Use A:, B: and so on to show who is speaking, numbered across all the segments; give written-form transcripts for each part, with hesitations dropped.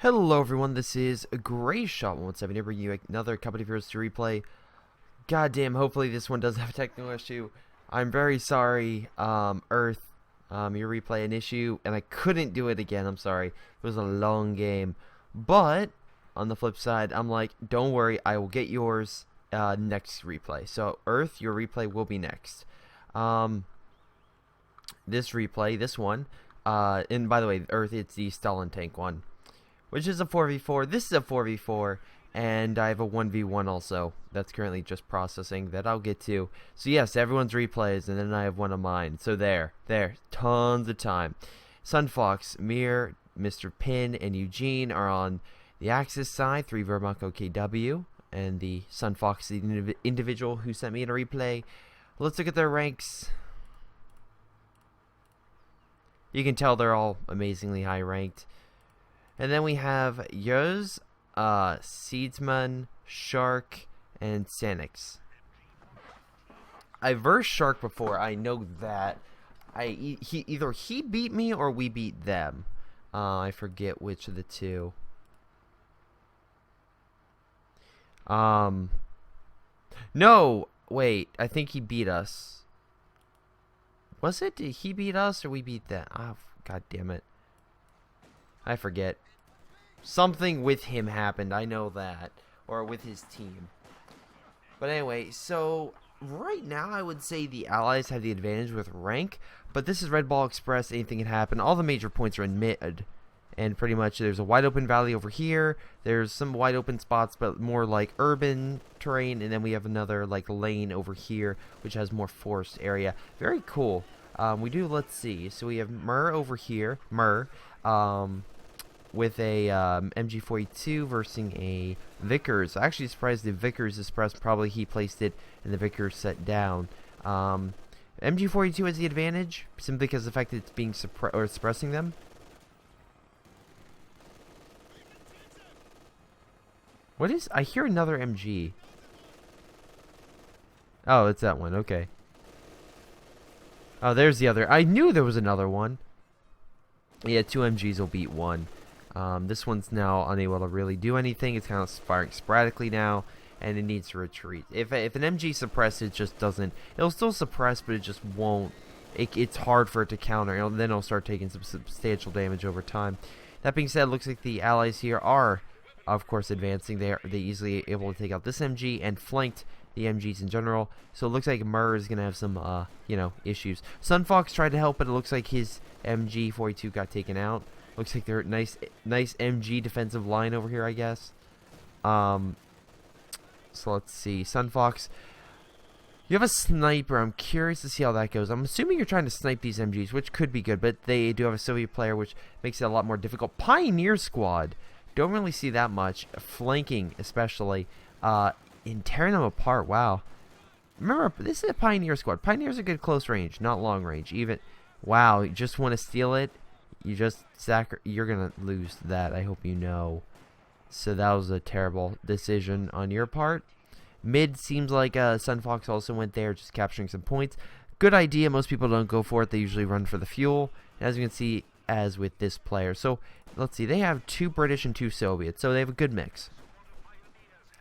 A: Hello everyone, this is Greyshot17 here, bringing you another Company of Heroes 2 replay. Goddamn, hopefully this one doesn't have a technical issue. I'm very sorry, Earth, your replay an issue, and I couldn't do it again, I'm sorry. It was a long game. But, on the flip side, I'm like, don't worry, I will get yours next replay. So, Earth, your replay will be next. This replay, this one, and by the way, Earth, it's the Stalin tank one. Which is a 4v4. This is a 4v4. And I have a 1v1 also. That's currently just processing that I'll get to. So yes, everyone's replays. And then I have one of mine. So there. Tons of time. Sunfox, Mir, Mr. Pin, and Eugene are on the Axis side. 3 Vermont OKW. And the Sunfox, the individual who sent me in a replay. Let's look at their ranks. You can tell they're all amazingly high ranked. And then we have Yoz, Seedsman, Shark, and Sanix. I versed Shark before, I know that. Either he beat me or we beat them. I forget which of the two. No, wait, I think he beat us. Was it? Did he beat us or we beat them? Oh, god damn it. I forget. Something with him happened, I know that. Or with his team. But anyway, so right now I would say the Allies have the advantage with rank. But this is Red Ball Express, anything can happen. All the major points are in mid. And pretty much there's a wide open valley over here. There's some wide open spots, but more like urban terrain. And then we have another like lane over here, which has more forest area. Very cool. We do, let's see. So we have Mur over here. With a MG42 versus a Vickers. I'm actually surprised the Vickers is pressed. Probably he placed it and the Vickers set down. MG42 has the advantage simply because of the fact that it's being suppressing them. What is? I hear another MG. Oh, it's that one. Okay. Oh, there's the other. I knew there was another one. Yeah, 2 MGs will beat 1. This one's now unable to really do anything. It's kind of firing sporadically now, and it needs to retreat. If an MG suppresses, it just doesn't. It'll still suppress, but it just won't. It's hard for it to counter. And then it'll start taking some substantial damage over time. That being said, it looks like the allies here are, of course, advancing. They easily able to take out this MG and flanked the MGs in general. So it looks like Mur is gonna have some, issues. Sunfox tried to help, but it looks like his MG42 got taken out. Looks like they're nice MG defensive line over here, I guess. So let's see. Sunfox, you have a sniper. I'm curious to see how that goes. I'm assuming you're trying to snipe these MGs, which could be good, but they do have a Soviet player, which makes it a lot more difficult. Pioneer squad. Don't really see that much. Flanking, especially. And tearing them apart. Wow. Remember, this is a Pioneer squad. Pioneers are good close range, not long range. Even, wow, you just want to steal it. You just you're gonna lose that, I hope you know. So that was a terrible decision on your part. Mid seems like Sunfox also went there, just capturing some points. Good idea. Most people don't go for it. They usually run for the fuel. And as you can see, as with this player. So let's see. They have 2 British and 2 Soviets. So they have a good mix.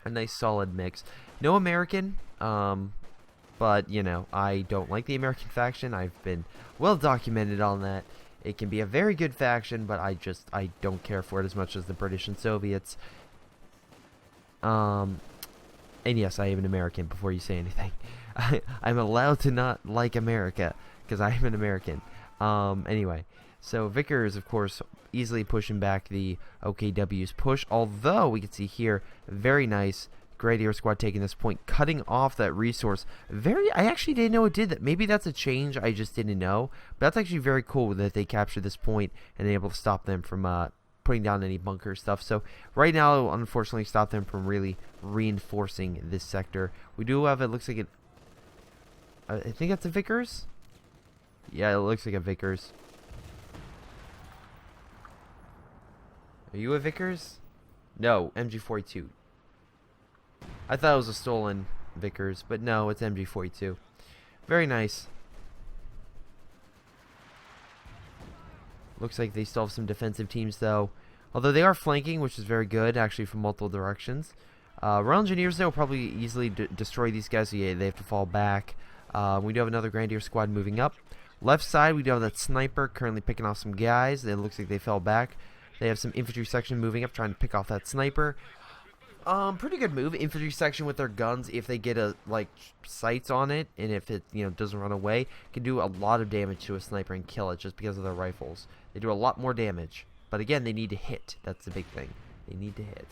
A: A nice solid mix. No American. But, you know, I don't like the American faction. I've been well documented on that. It can be a very good faction, but I don't care for it as much as the British and Soviets. And yes, I am an American before you say anything. I'm allowed to not like America, because I am an American. Anyway, so Vickers, of course, easily pushing back the OKW's push, although we can see here, very nice Grenadier squad taking this point, cutting off that resource. I actually didn't know it did that. Maybe that's a change I just didn't know. But that's actually very cool that they captured this point and able to stop them from putting down any bunker stuff. So right now, unfortunately, stop them from really reinforcing this sector. We do have, it looks like it. I think that's a Vickers. Yeah, it looks like a Vickers. Are you a Vickers? No, MG42. I thought it was a stolen Vickers, but no, it's MG42. Very nice. Looks like they still have some defensive teams, though. Although they are flanking, which is very good, actually, from multiple directions. Royal Engineers, though, will probably easily destroy these guys, so yeah, they have to fall back. We do have another Grenadier squad moving up. Left side, we do have that sniper currently picking off some guys. It looks like they fell back. They have some infantry section moving up, trying to pick off that sniper. Pretty good move. Infantry section with their guns, if they get sights on it, and if it doesn't run away, can do a lot of damage to a sniper and kill it just because of their rifles. They do a lot more damage, but again, they need to hit. That's the big thing. They need to hit.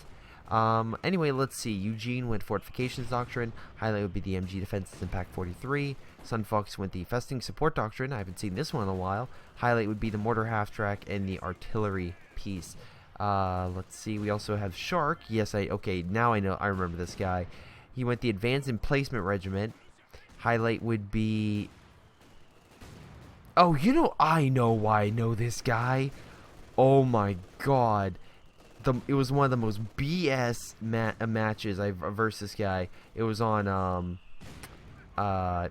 A: Anyway, let's see. Eugene went Fortifications Doctrine. Highlight would be the MG Defenses in Pack 43. Sunfox went the Festing Support Doctrine. I haven't seen this one in a while. Highlight would be the Mortar Half-Track and the Artillery piece. Let's see. We also have Shark. Yes, okay, now I know. I remember this guy. He went the Advanced Emplacement Regiment. Highlight would be... Oh, I know why I know this guy. Oh my god. It was one of the most BS matches I've versed this guy. It was on oh god,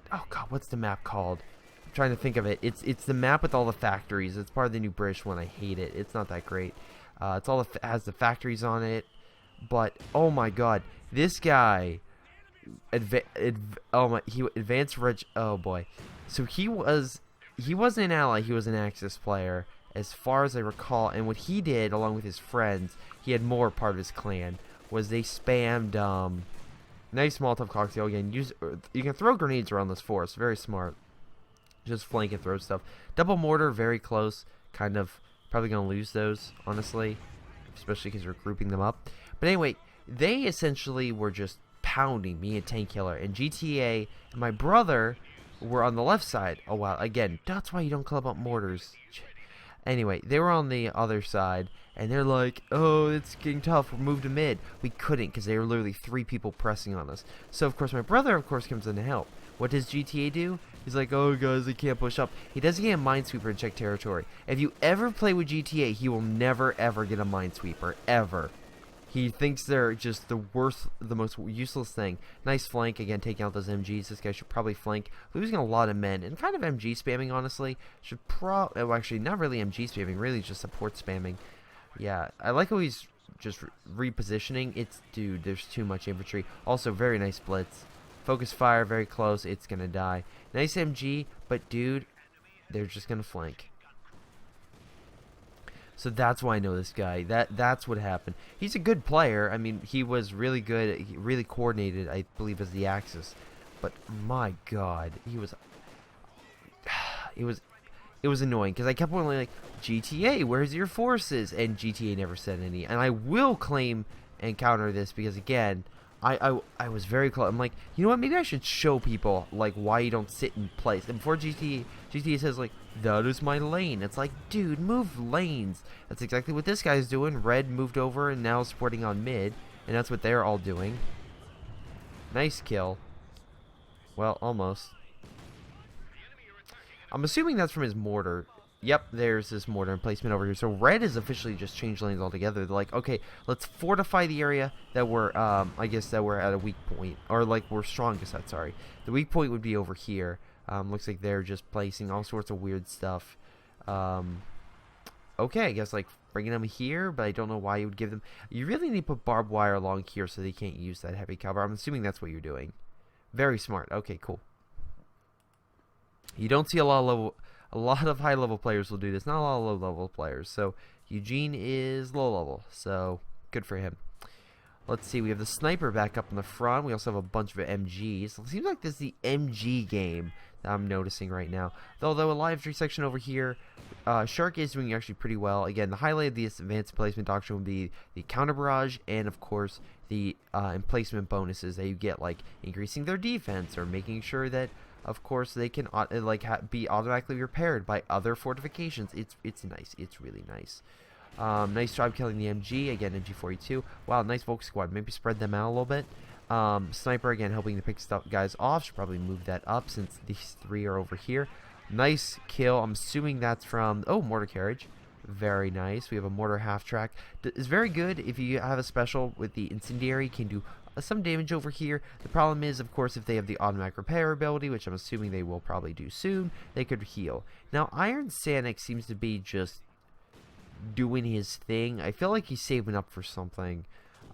A: what's the map called? I'm trying to think of it. It's the map with all the factories. It's part of the new British one. I hate it. It's not that great. It's all has the factories on it. But oh my god, this guy oh boy. So he wasn't an ally, he was an Axis player, as far as I recall, and what he did, along with his friends, he had more part of his clan, was they spammed, nice Molotov cocktail, again, you can throw grenades around this forest, very smart, just flank and throw stuff, double mortar, very close, kind of, probably gonna lose those, honestly, especially because we're grouping them up, but anyway, they essentially were just pounding me and Tank Killer, and GTA, and my brother were on the left side. Oh wow, again, that's why you don't club up mortars. Anyway, they were on the other side, and they're like, oh, it's getting tough, we'll move to mid. We couldn't, because they were literally 3 people pressing on us. So, of course, my brother, of course, comes in to help. What does GTA do? He's like, oh, guys, they can't push up. He doesn't get a minesweeper and check territory. If you ever play with GTA, he will never, ever get a minesweeper. Ever. He thinks they're just the most useless thing. Nice flank, again, taking out those MGs. This guy should probably flank. Losing a lot of men, and kind of MG spamming, honestly. Well, actually, not really MG spamming, really just support spamming. Yeah, I like how he's just repositioning. Dude, there's too much infantry. Also, very nice blitz. Focus fire, very close. It's gonna die. Nice MG, but dude, they're just gonna flank. So that's why I know this guy. That's what happened. He's a good player. I mean, he was really good, really coordinated, I believe, as the Axis. But my God, it was annoying because I kept on like, GTA, where's your forces? And GTA never said any. And I will claim and counter this because again, I was very close. I'm like, you know what? Maybe I should show people like why you don't sit in place. And before GTA says like, that is my lane. It's like, dude, move lanes. That's exactly what this guy's doing. Red moved over and now supporting on mid, and that's what they're all doing. Nice kill. Well, almost. I'm assuming that's from his mortar. Yep, there's this mortar emplacement over here. So red has officially just changed lanes altogether. They're like, okay, let's fortify the area that we're, I guess that we're at a weak point. Or like we're strongest at, sorry. The weak point would be over here. Looks like they're just placing all sorts of weird stuff. Okay, I guess like bringing them here, but I don't know why you would give them. You really need to put barbed wire along here so they can't use that heavy cover. I'm assuming that's what you're doing. Very smart. Okay, cool. You don't see a lot of high level players will do this. Not a lot of low level players. So Eugene is low level. So good for him. Let's see. We have the sniper back up in the front. We also have a bunch of MGs. It seems like this is the MG game that I'm noticing right now. Although a live infantry section over here, Shark is doing actually pretty well. Again, the highlight of this advanced placement doctrine would be the counter barrage and of course the emplacement bonuses that you get, like increasing their defense or making sure that of course they can be automatically repaired by other fortifications. It's nice. It's really nice. Nice job killing the MG. Again, MG42. Wow, nice Volk squad. Maybe spread them out a little bit. Sniper, again, helping to pick guys off. Should probably move that up since these 3 are over here. Nice kill. I'm assuming that's from... Oh, mortar carriage. Very nice. We have a mortar half-track. It's very good if you have a special with the incendiary. Can do some damage over here. The problem is, of course, if they have the automatic repair ability, which I'm assuming they will probably do soon, they could heal. Now, Iron Sanic seems to be just doing his thing. I feel like he's saving up for something.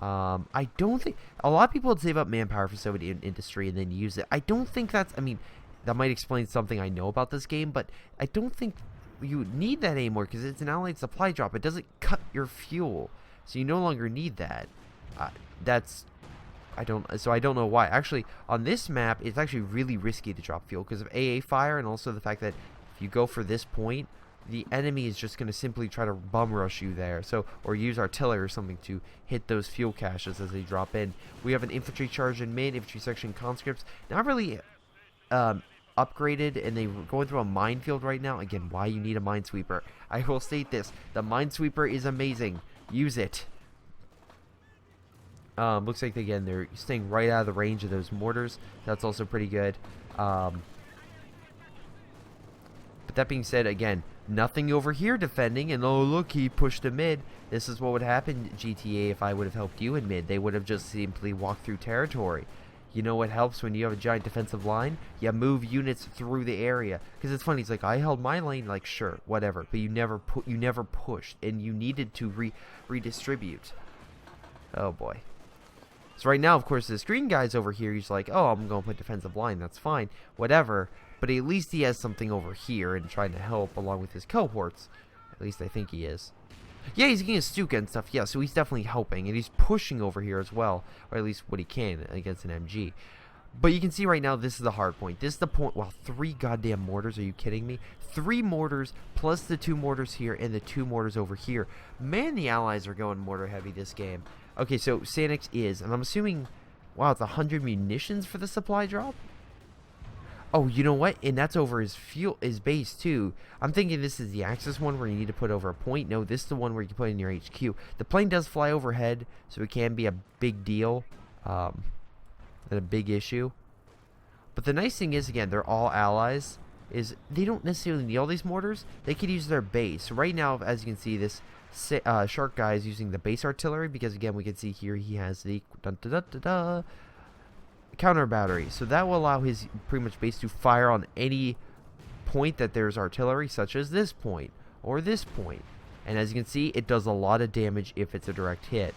A: I don't think a lot of people would save up manpower for Soviet industry and then use it. I don't think that's. I mean, that might explain something I know about this game, but I don't think you need that anymore because it's an allied supply drop. It doesn't cut your fuel, so you no longer need that. I don't know why. Actually, on this map, it's actually really risky to drop fuel because of AA fire and also the fact that if you go for this point, the enemy is just going to simply try to bum rush you there. So, or use artillery or something to hit those fuel caches as they drop in. We have an infantry charge in mid, infantry section conscripts. Not really upgraded, and they're going through a minefield right now. Again, why you need a minesweeper. I will state this. The minesweeper is amazing. Use it. Looks like, again, they're staying right out of the range of those mortars. That's also pretty good. But that being said, again, nothing over here defending, and oh look, he pushed a mid. This is what would happen, GTA, if I would have helped you in mid. They would have just simply walked through territory. You know what helps when you have a giant defensive line? You move units through the area. Because it's funny, it's like, I held my lane, like, sure, whatever. But you never pushed, and you needed to redistribute. Oh boy. So right now, of course, this green guy's over here. He's like, oh, I'm going to put defensive line. That's fine. Whatever. But at least he has something over here and trying to help along with his cohorts. At least I think he is. Yeah, he's getting a Stuka and stuff. Yeah, so he's definitely helping. And he's pushing over here as well. Or at least what he can against an MG. But you can see right now, this is the hard point. This is the point. Wow, 3 goddamn mortars. Are you kidding me? 3 mortars plus the 2 mortars here and the 2 mortars over here. Man, the allies are going mortar heavy this game. Okay, so Sanix is, and I'm assuming, wow, it's 100 munitions for the supply drop? Oh, you know what? And that's over his base too. I'm thinking this is the Axis one where you need to put over a point. No, this is the one where you can put in your HQ. The plane does fly overhead, so it can be a big deal, and a big issue. But the nice thing is, again, they're all allies. Is they don't necessarily need all these mortars. They could use their base. Right now, as you can see, this Shark guy is using the base artillery because, again, we can see here he has the counter battery, so that will allow his pretty much base to fire on any point that there's artillery, such as this point or this point. And as you can see, it does a lot of damage if it's a direct hit.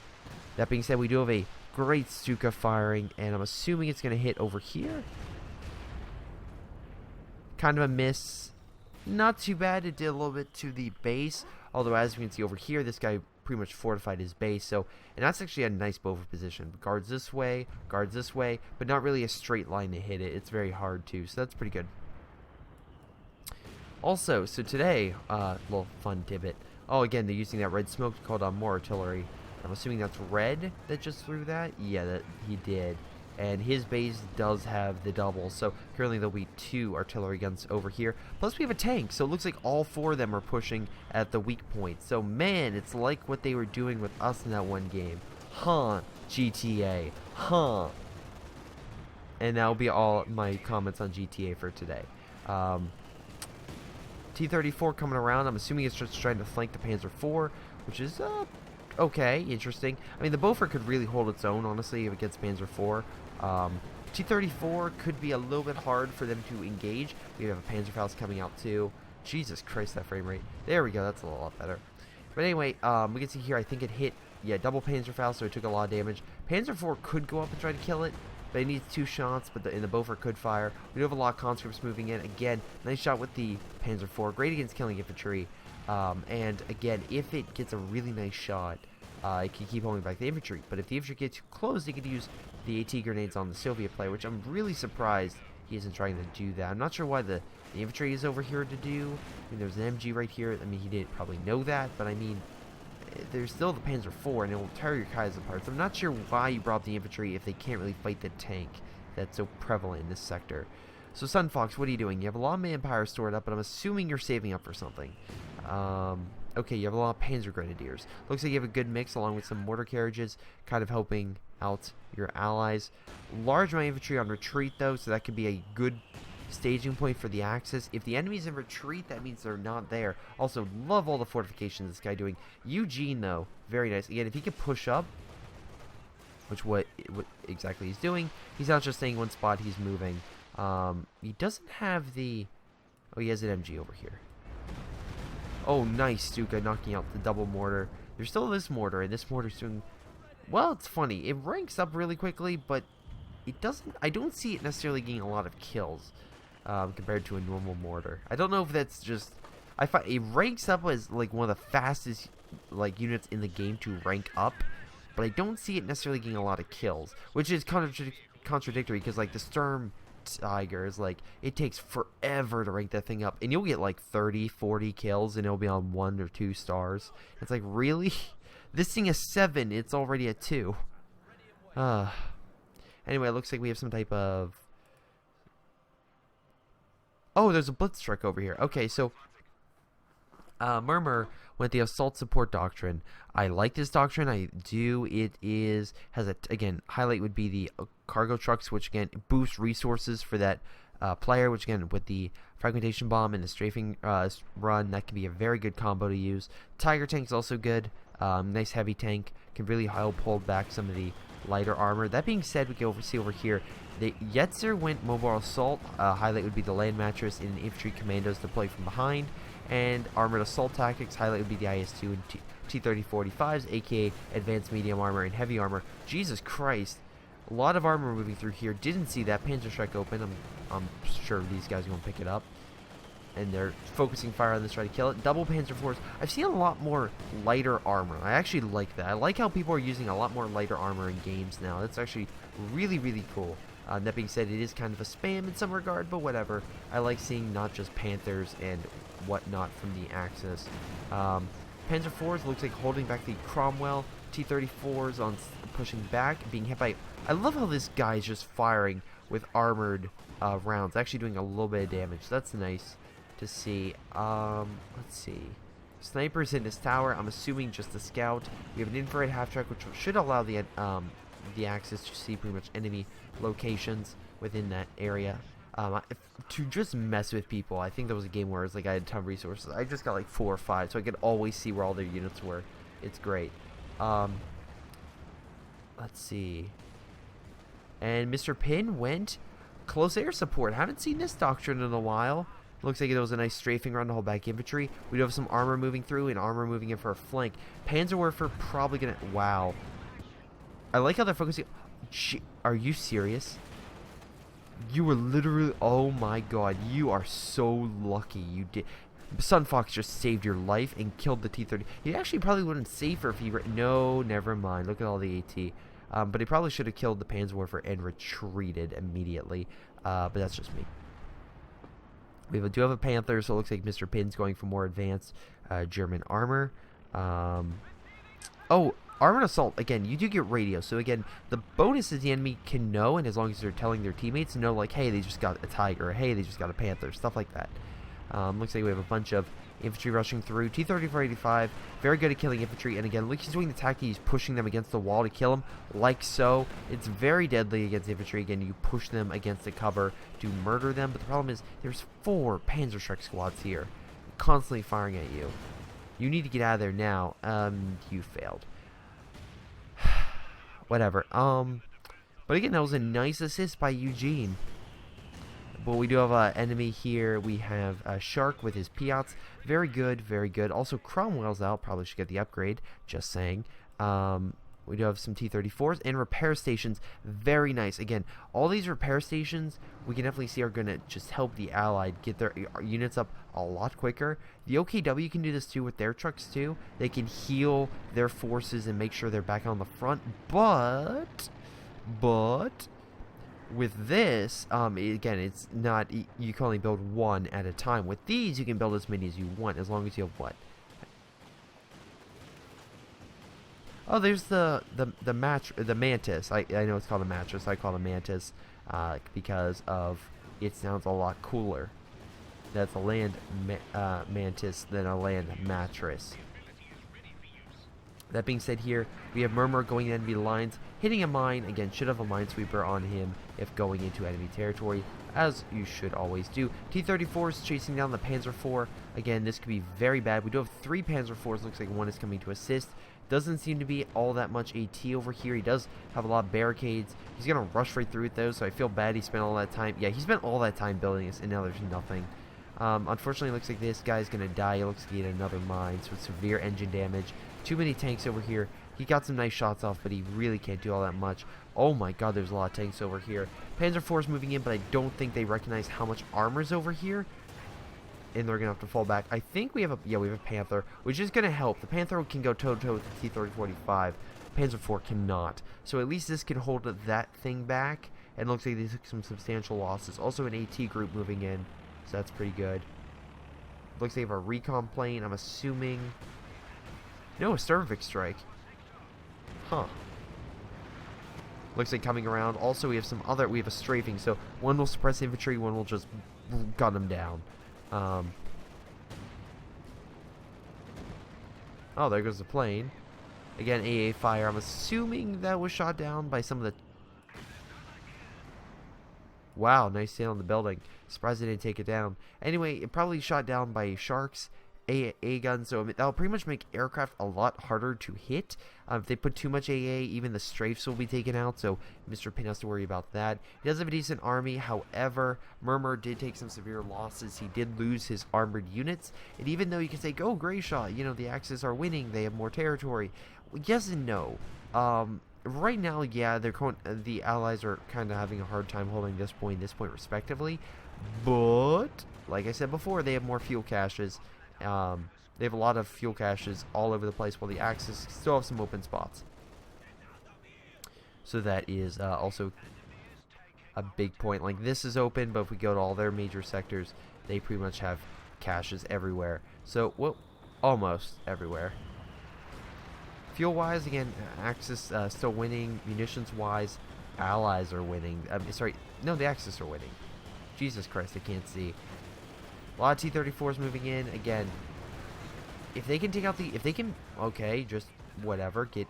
A: That being said, we do have a great Stuka firing, and I'm assuming it's going to hit over here. Kind of a miss. Not too bad. It did a little bit to the base, although as you can see over here, this guy pretty much fortified his base. So, and that's actually a nice Bova position. Guards this way, but not really a straight line to hit it. It's very hard too, so that's pretty good. Also, so today, little fun tidbit. Oh, again, they're using that red smoke called more artillery. I'm assuming that's red that just threw that. Yeah, that he did. And his base does have the double, so currently there'll be 2 artillery guns over here. Plus we have a tank, so it looks like all 4 of them are pushing at the weak point. So man, it's like what they were doing with us in that one game. Huh, GTA. Huh. And that'll be all my comments on GTA for today. T-34 coming around. I'm assuming it's just trying to flank the Panzer IV, which is okay, interesting. I mean, the Bofor could really hold its own, honestly, against Panzer IV. T-34 could be a little bit hard for them to engage. We have a Panzerfaust coming out too. Jesus Christ, that frame rate. There we go, that's a lot better. But anyway, we can see here, I think it hit, yeah, double Panzerfaust, so it took a lot of damage. Panzer IV could go up and try to kill it, but it needs 2 shots, but the Bofor could fire. We do have a lot of conscripts moving in. Again, nice shot with the Panzer IV. Great against killing infantry. And again, if it gets a really nice shot, it can keep holding back the infantry. But if the infantry gets too close, they could use the AT grenades on the Soviet player, which I'm really surprised he isn't trying to do that. I'm not sure why the infantry is over here to do. I mean, there's an MG right here. I mean, he didn't probably know that, but I mean, there's still the Panzer IV, and it will tear your Kais apart. So I'm not sure why you brought the infantry if they can't really fight the tank that's so prevalent in this sector. So Sun Fox, what are you doing? You have a lot of manpower stored up, but I'm assuming you're saving up for something. Okay, you have a lot of Panzer Grenadiers. Looks like you have a good mix along with some mortar carriages, kind of helping out your allies. Large amount of infantry on retreat, though, so that could be a good staging point for the Axis. If the enemy's in retreat, that means they're not there. Also, love all the fortifications this guy doing. Eugene, though, very nice. Again, if he could push up, which what exactly he's doing, he's not just staying in one spot, he's moving. He doesn't have the... Oh, he has an MG over here. Oh, nice, Stuka knocking out the double mortar. There's still this mortar, and this mortar's doing... Well, it's funny. It ranks up really quickly, but it doesn't... I don't see it necessarily getting a lot of kills compared to a normal mortar. I don't know if that's just... I find it ranks up as like one of the fastest like units in the game to rank up, but I don't see it necessarily getting a lot of kills, which is contradictory because like the Sturm Tiger is like, it takes forever to rank that thing up, and you'll get like 30-40 kills and it'll be on 1 or 2 stars. It's like, really? This thing is 7, it's already at 2. Anyway, it looks like we have some type of... Oh, there's a blitz truck over here. Okay, so Murmur went the assault support doctrine. I like this doctrine. I do. It has a, again, highlight would be the cargo trucks, which again boosts resources for that player, which again with the fragmentation bomb and the strafing run, that can be a very good combo to use. Tiger tank is also good. Nice heavy tank, can really hold back some of the lighter armor. That being said, we can see over here the Yetzer went mobile assault. Highlight would be the land mattress and infantry commandos to play from behind. And armored assault tactics, highlight would be the IS-2 and T-30-45s, aka advanced medium armor and heavy armor. Jesus Christ, a lot of armor moving through here. Didn't see that Panzer Strike open. I'm sure these guys are going to pick it up. And they're focusing fire on this, try to kill it. Double Panzer Force. I've seen a lot more lighter armor. I actually like that. I like how people are using a lot more lighter armor in games now. That's actually really, really cool. That being said, it is kind of a spam in some regard, but whatever. I like seeing not just Panthers and whatnot from the Axis. Panzer IVs looks like holding back the Cromwell. T-34s on pushing back, being hit by... I love how this guy is just firing with armored rounds, actually doing a little bit of damage. That's nice to see. Let's see. Snipers in this tower. I'm assuming just the scout. We have an infrared half track, which should allow the Axis to see pretty much enemy locations within that area. To just mess with people. I think there was a game where it's like I had a ton of resources. I just got like 4 or 5, so I could always see where all their units were. It's great. Let's see. And Mr. Pin went close air support. Haven't seen this doctrine in a while. Looks like it was a nice strafing run to hold back infantry. We do have some armor moving through and armor moving in for a flank. Panzerwerfer probably gonna... Wow. I like how they're focusing... Are you serious? You were literally... Oh my god. You are so lucky you did... Sunfox just saved your life and killed the T-30. He actually probably wouldn't save her if he... No, never mind. Look at all the AT. But he probably should have killed the Panzerwerfer and retreated immediately. But that's just me. We do have a Panther, so it looks like Mr. Pin's going for more advanced German armor. Oh, armored assault. Again, you do get radio. So again, the bonus is the enemy can know, and as long as they're telling their teammates, know like, hey, they just got a Tiger, or hey, they just got a Panther, stuff like that. Looks like we have a bunch of infantry rushing through. T-3485, very good at killing infantry. And again, look, he's doing the tactic. He's pushing them against the wall to kill them, like so. It's very deadly against infantry. Again, you push them against the cover to murder them. But the problem is, there's 4 Panzer Strike squads here, constantly firing at you. You need to get out of there now. You failed. Whatever. But again, that was a nice assist by Eugene. But we do have an enemy here. We have a Shark with his Piats. Very good, very good. Also, Cromwell's out. Probably should get the upgrade. Just saying. We do have some T-34s and repair stations. Very nice. Again, all these repair stations, we can definitely see are going to just help the Allied get their units up a lot quicker. The OKW can do this too with their trucks too. They can heal their forces and make sure they're back on the front. But... with this, again, it's not, you can only build 1 at a time. With these, you can build as many as you want, as long as you have what? Oh, there's the mantis. I know it's called a mattress. I call it a mantis because of it sounds a lot cooler. That's a land mantis than a land mattress. That being said, here we have Murmur going into enemy lines, hitting a mine. Again, should have a minesweeper on him if going into enemy territory, as you should always do. T-34 is chasing down the Panzer IV. Again, this could be very bad. We do have 3 Panzer IVs. Looks like 1 is coming to assist. Doesn't seem to be all that much AT over here. He does have a lot of barricades. He's going to rush right through it, though, so I feel bad he spent all that time. Yeah, he spent all that time building this, and now there's nothing. Unfortunately, it looks like this guy's gonna die. It looks like he had another mine, so it's severe engine damage. Too many tanks over here. He got some nice shots off, but he really can't do all that much. Oh my god, there's a lot of tanks over here. Panzer IV moving in, but I don't think they recognize how much armor's over here. And they're gonna have to fall back. I think we have a, yeah, we have a Panther, which is gonna help. The Panther can go toe-to-toe with the T-3045. Panzer IV cannot. So at least this can hold that thing back. And looks like they took some substantial losses. Also an AT group moving in, so that's pretty good. Looks like they have a recon plane. I'm assuming... No, a Sturvik strike. Huh. Looks like coming around. Also, we have a strafing. So one will suppress infantry, one will just gun them down. Oh, there goes the plane. Again, AA fire. I'm assuming that was shot down by some of the... Wow, nice hit on the building. Surprised they didn't take it down. Anyway, it probably shot down by sharks, AA guns, so that'll pretty much make aircraft a lot harder to hit. If they put too much AA, even the strafes will be taken out, so Mr. Pin has to worry about that. He does have a decent army, however, Murmur did take some severe losses. He did lose his armored units, and even though you can say, go Greyshot, you know, the Axis are winning, they have more territory. Yes and no. Right now, yeah, the Allies are kind of having a hard time holding this point respectively, but, like I said before, they have more fuel caches. They have a lot of fuel caches all over the place, while the Axis still have some open spots. So that is also a big point. Like, this is open, but if we go to all their major sectors, they pretty much have caches everywhere. So, well, almost everywhere. Fuel-wise, again, Axis still winning. Munitions-wise, Allies are winning. Sorry, no, the Axis are winning. Jesus Christ, I can't see. A lot of T-34s moving in. Again, if they can take out the... If they can... Okay, just whatever. It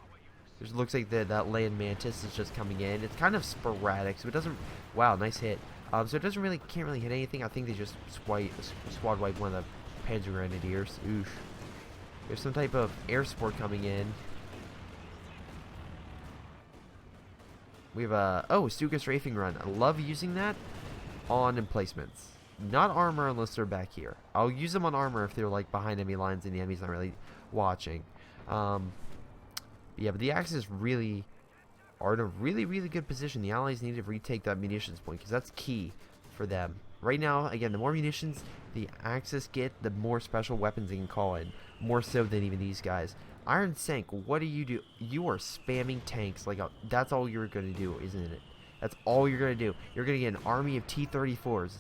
A: looks like that land mantis is just coming in. It's kind of sporadic, so it doesn't... Wow, nice hit. So it doesn't really... Can't really hit anything. I think they just squad wipe one of the Panzer Grenadiers. Oosh. There's some type of air support coming in. We have a... Oh, Stuka strafing run. I love using that on emplacements. Not armor unless they're back here. I'll use them on armor if they're like behind enemy lines and the enemy's not really watching. Yeah, but the Axis really are in a really, really good position. The Allies need to retake that munitions point because that's key for them. Right now, again, the more munitions the Axis get, the more special weapons they can call in. More so than even these guys. Iron Sank, what do? You are spamming tanks like that's all you're going to do, isn't it? That's all you're going to do. You're going to get an army of T-34s.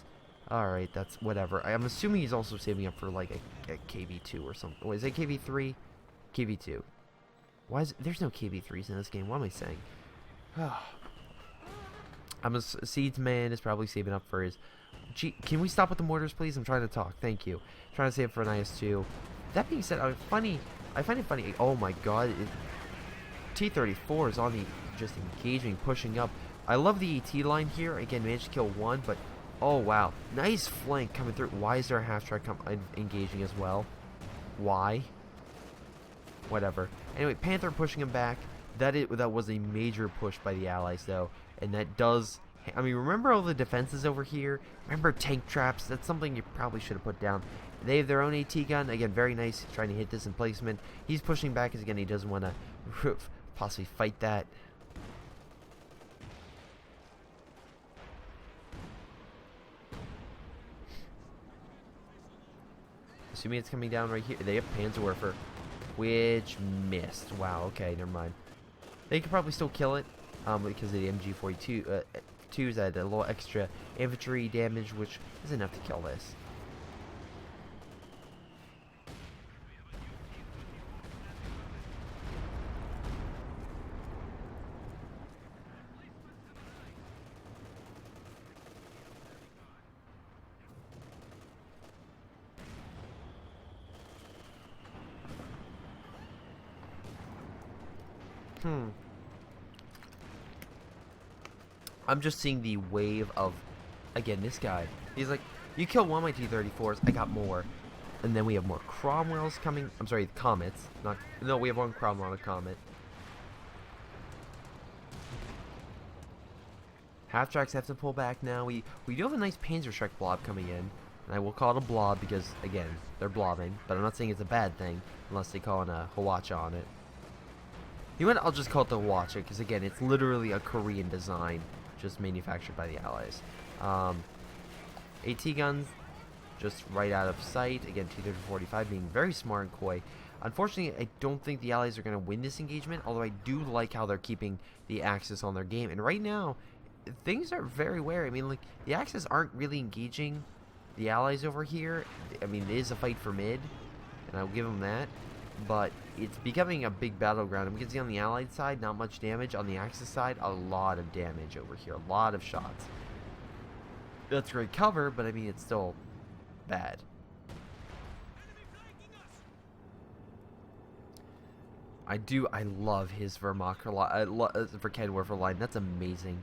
A: Alright, that's whatever. I'm assuming he's also saving up for like a KV2 or something. What, is it KV3? KV2. Why is there's no KV3s in this game? What am I saying? I'm a Seedsman is probably saving up for his... Gee, can we stop with the mortars, please? I'm trying to talk. Thank you. Trying to save for an IS-2. That being said, I find it funny. Oh my god. T-34 is on the just engaging, pushing up. I love the AT line here. Again, managed to kill one, but... Oh, wow. Nice flank coming through. Why is there a half-track engaging as well? Why? Whatever. Anyway, Panther pushing him back. That was a major push by the Allies, though. And that does... I mean, remember all the defenses over here? Remember tank traps? That's something you probably should have put down. They have their own AT gun. Again, very nice. Trying to hit this emplacement. He's pushing back because, again, he doesn't want to possibly fight that. Assuming it's coming down right here. They have Panzerwerfer, which missed. Wow, okay, never mind. They could probably still kill it because of the MG42 twos had a little extra infantry damage, which is enough to kill this. I'm just seeing the wave of, again, this guy. He's like, you kill one of my T-34s, I got more. And then we have more Cromwells coming. I'm sorry, Comets. No, we have one Cromwell and a Comet. Half-tracks have to pull back now. We do have a nice Panzerschreck blob coming in. And I will call it a blob because, again, they're blobbing. But I'm not saying it's a bad thing unless they call in a Hawacha on it. You know what? I'll just call it the Hawacha because, again, it's literally a Korean design just manufactured by the Allies. AT guns, just right out of sight. Again, T-30-45 being very smart and coy. Unfortunately, I don't think the Allies are going to win this engagement, although I do like how they're keeping the Axis on their game. And right now, things are very wary. I mean, like, the Axis aren't really engaging the Allies over here. I mean, it is a fight for mid, and I'll give them that. But it's becoming a big battleground. And we can see on the Allied side, not much damage. On the Axis side, a lot of damage over here. A lot of shots. That's great cover, but I mean, it's still bad. I love his Verkenwerfer line. That's amazing.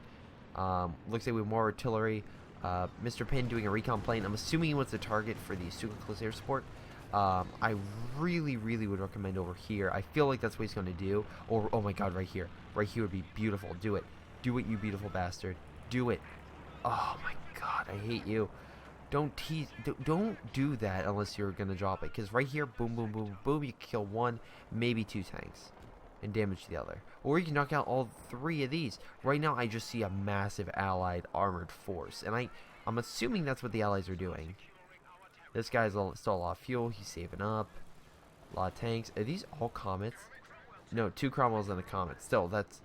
A: Looks like we have more artillery. Mr. Pin doing a recon plane. I'm assuming he wants to target for the Stuka close air support. I really would recommend over here. I feel like that's what he's going to do. Or, oh my god, right here. Right here would be beautiful. Do it. Do it, you beautiful bastard. Do it. Oh my god, I hate you. Don't tease. Don't do that unless you're going to drop it. Because right here, boom, boom, boom, boom, you kill one, maybe two tanks. And damage the other. Or you can knock out all three of these. Right now, I just see a massive allied armored force. And I'm assuming that's what the allies are doing. This guy's still a lot of fuel. He's saving up. A lot of tanks. Are these all comets? No, 2 Cromwells and a comet. Still, that's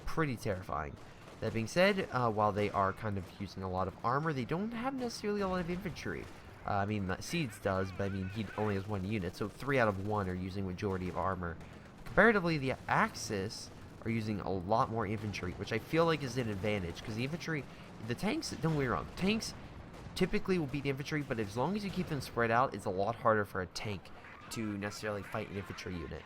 A: pretty terrifying. That being said, while they are kind of using a lot of armor, they don't have necessarily a lot of infantry. I mean, Seeds does, but I mean, he only has 1 unit, so 3 out of 1 are using majority of armor. Comparatively, the Axis are using a lot more infantry, which I feel like is an advantage, because the infantry, the tanks, don't get me wrong, tanks typically will beat the infantry, but as long as you keep them spread out, it's a lot harder for a tank to necessarily fight an infantry unit.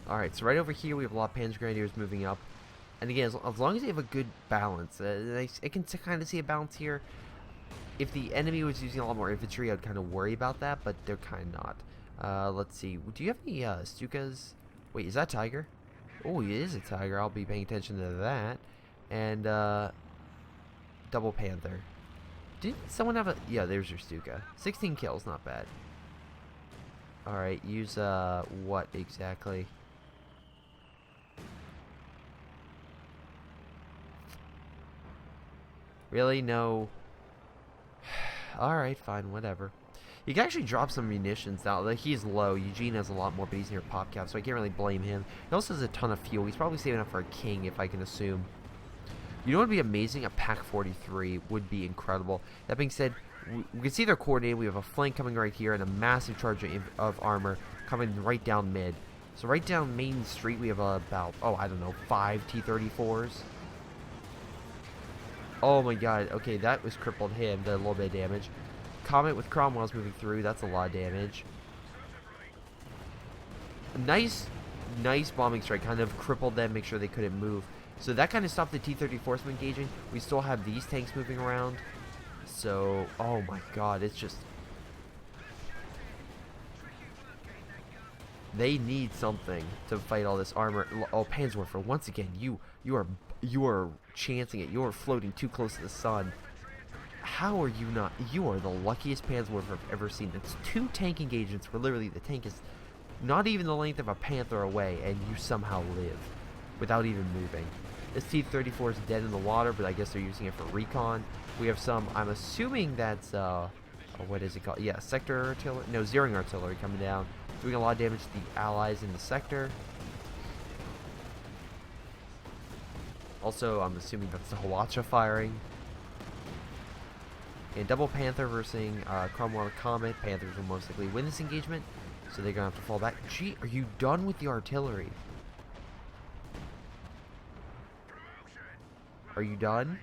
A: Alright, so right over here we have a lot of Panzer Grenadiers moving up. And again, as long as you have a good balance, I can kind of see a balance here. If the enemy was using a lot more infantry, I'd kind of worry about that, but they're kind of not. Let's see. Do you have any Stukas? Wait, is that Tiger? Oh, it is a Tiger. I'll be paying attention to that. And Double Panther. Did someone have a... Yeah, there's your Stuka. 16 kills, not bad. Alright, use what exactly? Really? No. Alright, fine, whatever. You can actually drop some munitions now. Like, he's low. Eugene has a lot more, but he's near pop cap, so I can't really blame him. He also has a ton of fuel. He's probably saving up for a king, if I can assume. You know what would be amazing? A Pack 43 would be incredible. That being said, we can see they're coordinated. We have a flank coming right here and a massive charge of armor coming right down mid. So right down Main Street, we have about, oh, I don't know, 5 T-34s. Oh my god, okay, that was crippled him, did a little bit of damage. Comet with Cromwell's moving through, that's a lot of damage. Nice bombing strike, kind of crippled them, make sure they couldn't move. So that kind of stopped the T-34s from engaging. We still have these tanks moving around. So, oh my god, it's just... They need something to fight all this armor. Oh, Panzerwerfer, once again, you are chancing it. You are floating too close to the sun. How are you not? You are the luckiest Panzerwerfer I've ever seen. It's 2 tank engagements where literally the tank is not even the length of a Panther away, and you somehow live without even moving. This T-34 is dead in the water, but I guess they're using it for recon. We have some, I'm assuming that's, what is it called? Yeah, sector artillery, no, zeroing artillery coming down, doing a lot of damage to the allies in the sector. Also, I'm assuming that's the Hawacha firing. And Double Panther versus Cromwell Comet. Panthers will most likely win this engagement, so they're going to have to fall back. Gee, are you done with the artillery? Are you done?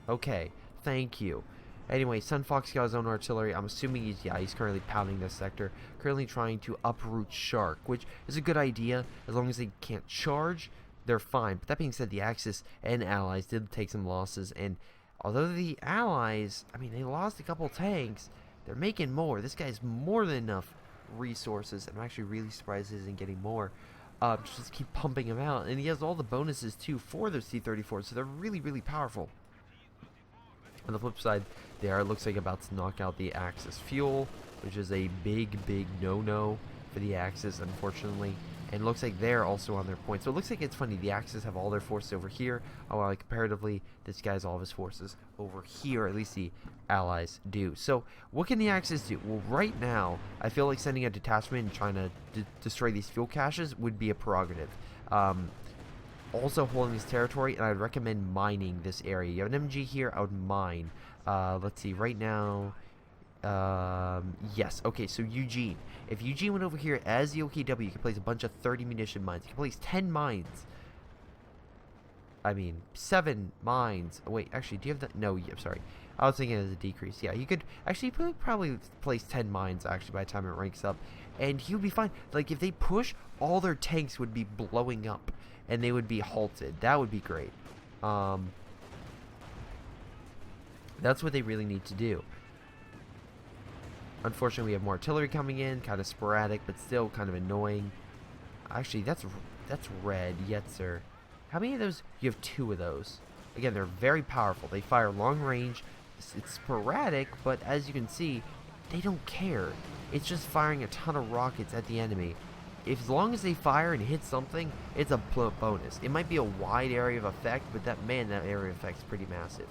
A: Okay, thank you. Anyway, Sun Fox got his own artillery. I'm assuming he's currently pounding this sector. Currently trying to uproot Shark, which is a good idea. As long as they can't charge, they're fine. But that being said, the Axis and allies did take some losses. And although the allies, I mean, they lost a couple tanks, they're making more. This guy's more than enough resources. I'm actually really surprised he isn't getting more. Just keep pumping them out, and he has all the bonuses too for those T-34s, so they're really, really powerful. On the flip side, they are, looks like, about to knock out the Axis fuel, which is a big no-no for the Axis, unfortunately. And it looks like they're also on their point. So it looks like it's funny. The Axis have all their forces over here, while comparatively, this guy's all of his forces over here. At least the Allies do. So what can the Axis do? Well, right now, I feel like sending a detachment and trying to destroy these fuel caches would be a prerogative. Also holding this territory, and I'd recommend mining this area. You have an MG here, I would mine. Let's see, right now, yes, okay, so Eugene. If Eugene went over here as the OKW, you can place a bunch of 30 munition mines. You can place 10 mines. I mean, 7 mines. Oh, wait, actually, do you have that? No, I'm sorry. I was thinking as a decrease. Yeah, you could actually probably place 10 mines, actually, by the time it ranks up. And he would be fine. Like, if they push, all their tanks would be blowing up. And they would be halted. That would be great. That's what they really need to do. Unfortunately, we have more artillery coming in. Kind of sporadic, but still kind of annoying. Actually, that's red. Yes, sir. How many of those? You have 2 of those. Again, they're very powerful. They fire long range. It's sporadic, but as you can see, they don't care. It's just firing a ton of rockets at the enemy. As long as they fire and hit something, it's a bonus. It might be a wide area of effect, but that area of effect is pretty massive.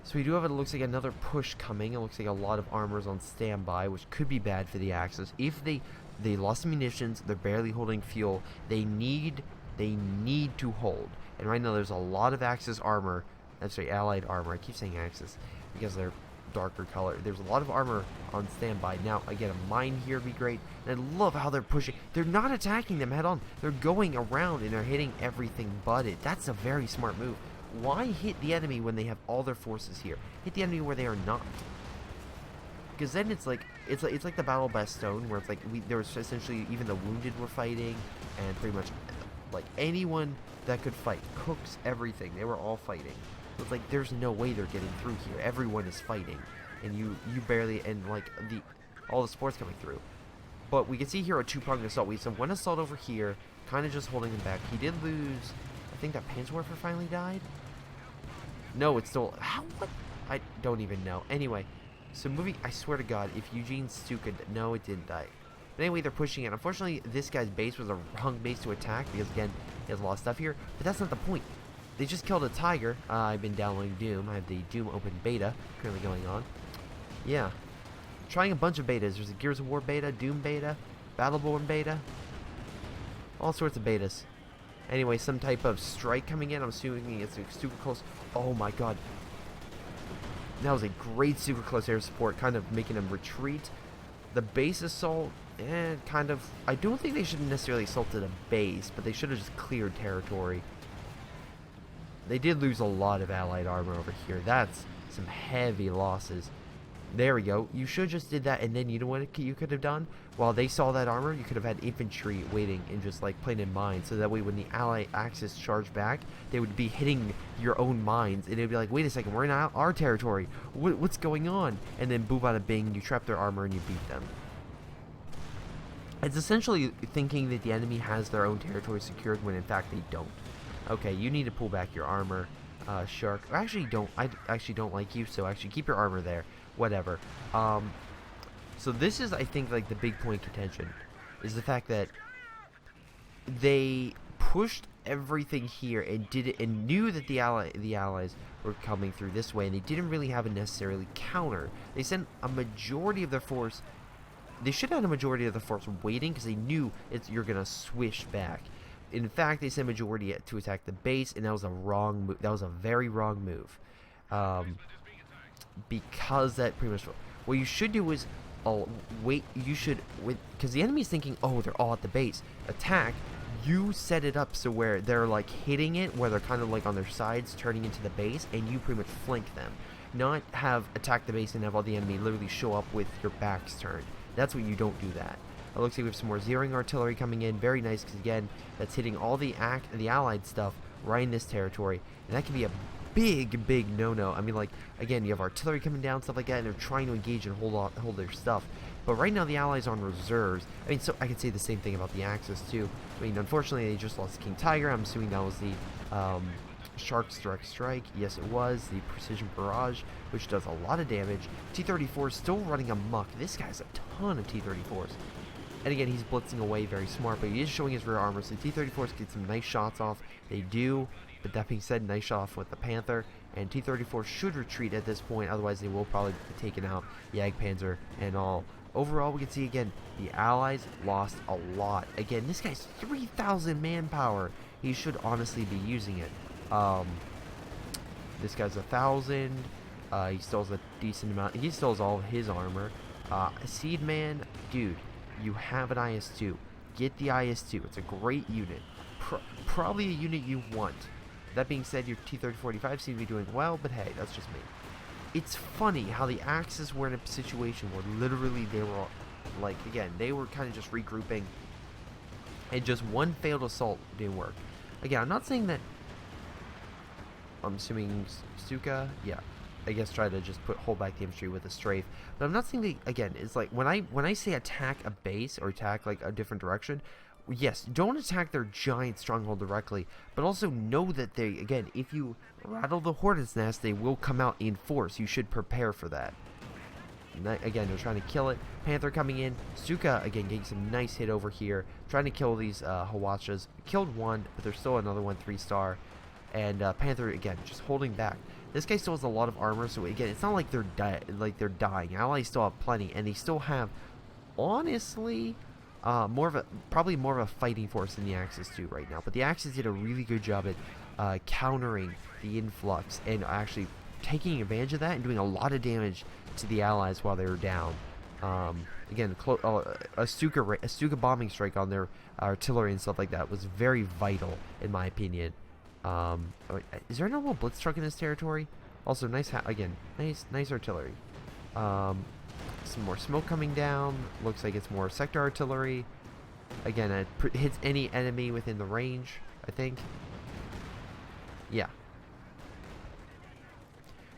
A: So we do have, it looks like, another push coming. It looks like a lot of armors on standby, which could be bad for the Axis. If they lost munitions, they're barely holding fuel. They need to hold. And right now there's a lot of Axis armor. I'm sorry, Allied armor. I keep saying Axis because they're darker color. There's a lot of armor on standby. Now, again, a mine here would be great. And I love how they're pushing. They're not attacking them head on. They're going around and they're hitting everything but it. That's a very smart move. Why hit the enemy when they have all their forces here? Hit the enemy where they are not. Because then it's like the Battle of Bastogne, where it's like there was essentially even the wounded were fighting, and pretty much like anyone that could fight, cooks, everything, they were all fighting. It's like there's no way they're getting through here. Everyone is fighting, and you barely, and like all the sports coming through. But we can see here a 2-pronged assault. We saw one assault over here, kind of just holding him back. He did lose. I think that Panzerwerfer finally died. No, it's still. How? What? I don't even know. Anyway, so moving. I swear to God, if Eugene Stuka. No, it didn't die. But anyway, they're pushing it. Unfortunately, this guy's base was a wrong base to attack because, again, he has a lot of stuff here. But that's not the point. They just killed a tiger. I've been downloading Doom. I have the Doom open beta currently going on. Yeah. Trying a bunch of betas. There's a Gears of War beta, Doom beta, Battleborn beta. All sorts of betas. Anyway, some type of strike coming in. I'm assuming it's super close. Oh my God. That was a great super close air support, kind of making them retreat. The base assault, kind of. I don't think they should have necessarily assaulted a base, but they should have just cleared territory. They did lose a lot of Allied armor over here. That's some heavy losses. There we go. You should have just did that, and then you know what you could have done? While they saw that armor, you could have had infantry waiting and just like playing in mines, so that way when the Allied Axis charged back, they would be hitting your own mines, and it'd be like, wait a second, we're in our territory. What's going on? And then boom, bada bing, you trap their armor and you beat them. It's essentially thinking that the enemy has their own territory secured when in fact they don't. Okay, you need to pull back your armor, Shark. I actually don't like you, so actually keep your armor there. Whatever. So this is, I think, like the big point of contention, is the fact that they pushed everything here and did it, and knew that the allies were coming through this way, and they didn't really have a necessarily counter. They sent a majority of their force. They should have had a majority of the force waiting because they knew you're gonna swish back. In fact, they sent a majority to attack the base, and that was a wrong move. That was a very wrong move. Because that pretty much, what you should do is wait. You should, because the enemy's thinking, oh, they're all at the base. Attack. You set it up so where they're like hitting it, where they're kind of like on their sides, turning into the base, and you pretty much flank them. Not have attack the base and have all the enemy literally show up with your backs turned. That's what you don't do that. It looks like we have some more zeroing artillery coming in. Very nice, because again, that's hitting all the allied stuff right in this territory, and that can be a big no-no. I mean, like, again, you have artillery coming down, stuff like that, and they're trying to engage and hold their stuff. But right now the Allies are on reserves. I mean, so I could say the same thing about the Axis too. I mean, unfortunately they just lost King Tiger. I'm assuming that was the Shark's Direct Strike. Yes, it was. The Precision Barrage, which does a lot of damage. T-34 is still running amok. This guy's a ton of T-34s. And again, he's blitzing away, very smart, but he is showing his rear armor, so T-34s get some nice shots off. They do, but that being said, nice shot off with the Panther, and T-34 should retreat at this point, otherwise they will probably be taken out, Jagdpanzer and all. Overall, we can see again, the Allies lost a lot. Again, this guy's 3,000 manpower. He should honestly be using it. This guy's 1,000. He still has a decent amount. He still has all of his armor. Seedman, dude. You have an IS-2. Get the IS-2. It's a great unit. Probably a unit you want. That being said, your T-3045 seem to be doing well, but hey, that's just me. It's funny how the Axis were in a situation where literally they were, like, again, they were kind of just regrouping, and just one failed assault didn't work. Again, I'm not saying that, I'm assuming Stuka, yeah. I guess try to just hold back the infantry with a strafe. But I'm not saying that, again, it's like when I say attack a base or attack like a different direction, yes, don't attack their giant stronghold directly, but also know that they, again, if you rattle the hornet's nest, they will come out in force. You should prepare for that. Again, they're trying to kill it. Panther coming in. Stuka, again, getting some nice hit over here. Trying to kill these Hawachas. Killed one, but there's still another one, 3-star. And Panther, again, just holding back. This guy still has a lot of armor, so again, it's not like they're dying. Allies still have plenty, and they still have, honestly, probably more of a fighting force than the Axis do right now. But the Axis did a really good job at countering the influx and actually taking advantage of that and doing a lot of damage to the Allies while they were down. Again, a Stuka bombing strike on their artillery and stuff like that was very vital, in my opinion. Is there a normal blitz truck in this territory? Also, nice artillery. Some more smoke coming down. Looks like it's more sector artillery. Again, it hits any enemy within the range, I think. Yeah.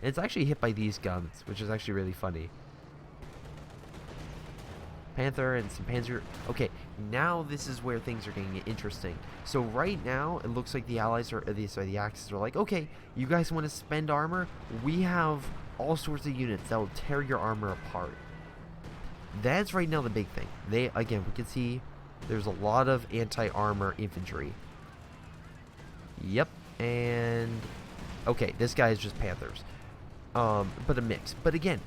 A: And it's actually hit by these guns, which is actually really funny. Panther and some Panzer. Okay, now this is where things are getting interesting. So right now, it looks like the Allies are, the Axis are like, okay, you guys want to spend armor? We have all sorts of units that will tear your armor apart. That's right now the big thing. Again, we can see there's a lot of anti-armor infantry. Yep, and okay, this guy is just Panthers, but a mix. But again,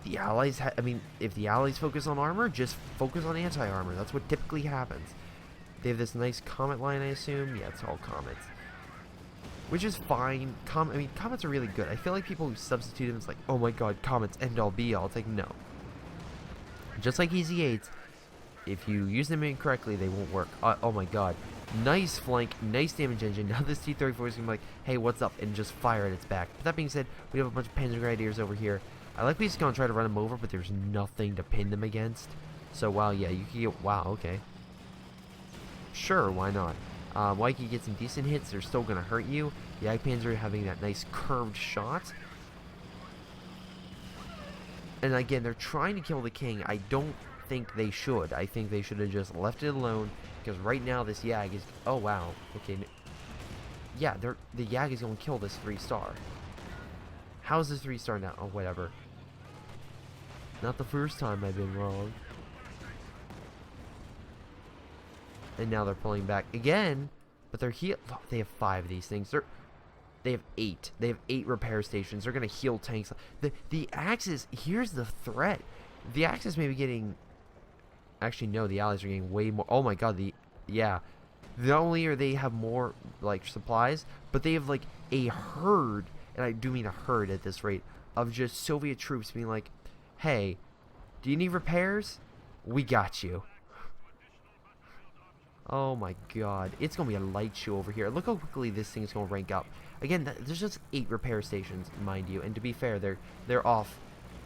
A: the Allies, I mean, if the Allies focus on armor, just focus on anti-armor. That's what typically happens. They have this nice comet line, I assume. Yeah, it's all comets. Which is fine. I mean, comets are really good. I feel like people who substitute them, it's like, oh my god, comets, end all be all. It's like, no. Just like Easy 8s, if you use them incorrectly, they won't work. Oh my god. Nice flank, nice damage engine. Now this T-34 is going to be like, hey, what's up? And just fire at its back. But that being said, we have a bunch of Panzer Grenadiers over here. I like we just gonna try to run them over, but there's nothing to pin them against. So, wow, yeah, you can get, wow, okay. Sure, why not? While you can get some decent hits, they're still gonna hurt you. The Jagdpanzer having that nice curved shot. And again, they're trying to kill the king. I don't think they should. I think they should have just left it alone, because right now this Jag is, oh wow, okay. Yeah, the Jag is gonna kill this 3-star. How's this 3-star now? Oh, whatever. Not the first time I've been wrong. And now they're pulling back again, but they're heal. Oh, they have 5 of these things. They have 8. They have 8 repair stations. They're gonna heal tanks. The Axis. Here's the threat. The Axis may be getting. Actually, no. The Allies are getting way more. Oh my god. Yeah. Not only are they have more like supplies, but they have like a herd, and I do mean a herd at this rate, of just Soviet troops being like, hey, do you need repairs? We got you. Oh my god. It's going to be a light show over here. Look how quickly this thing is going to rank up. Again, there's just 8 repair stations, mind you. And to be fair, they're off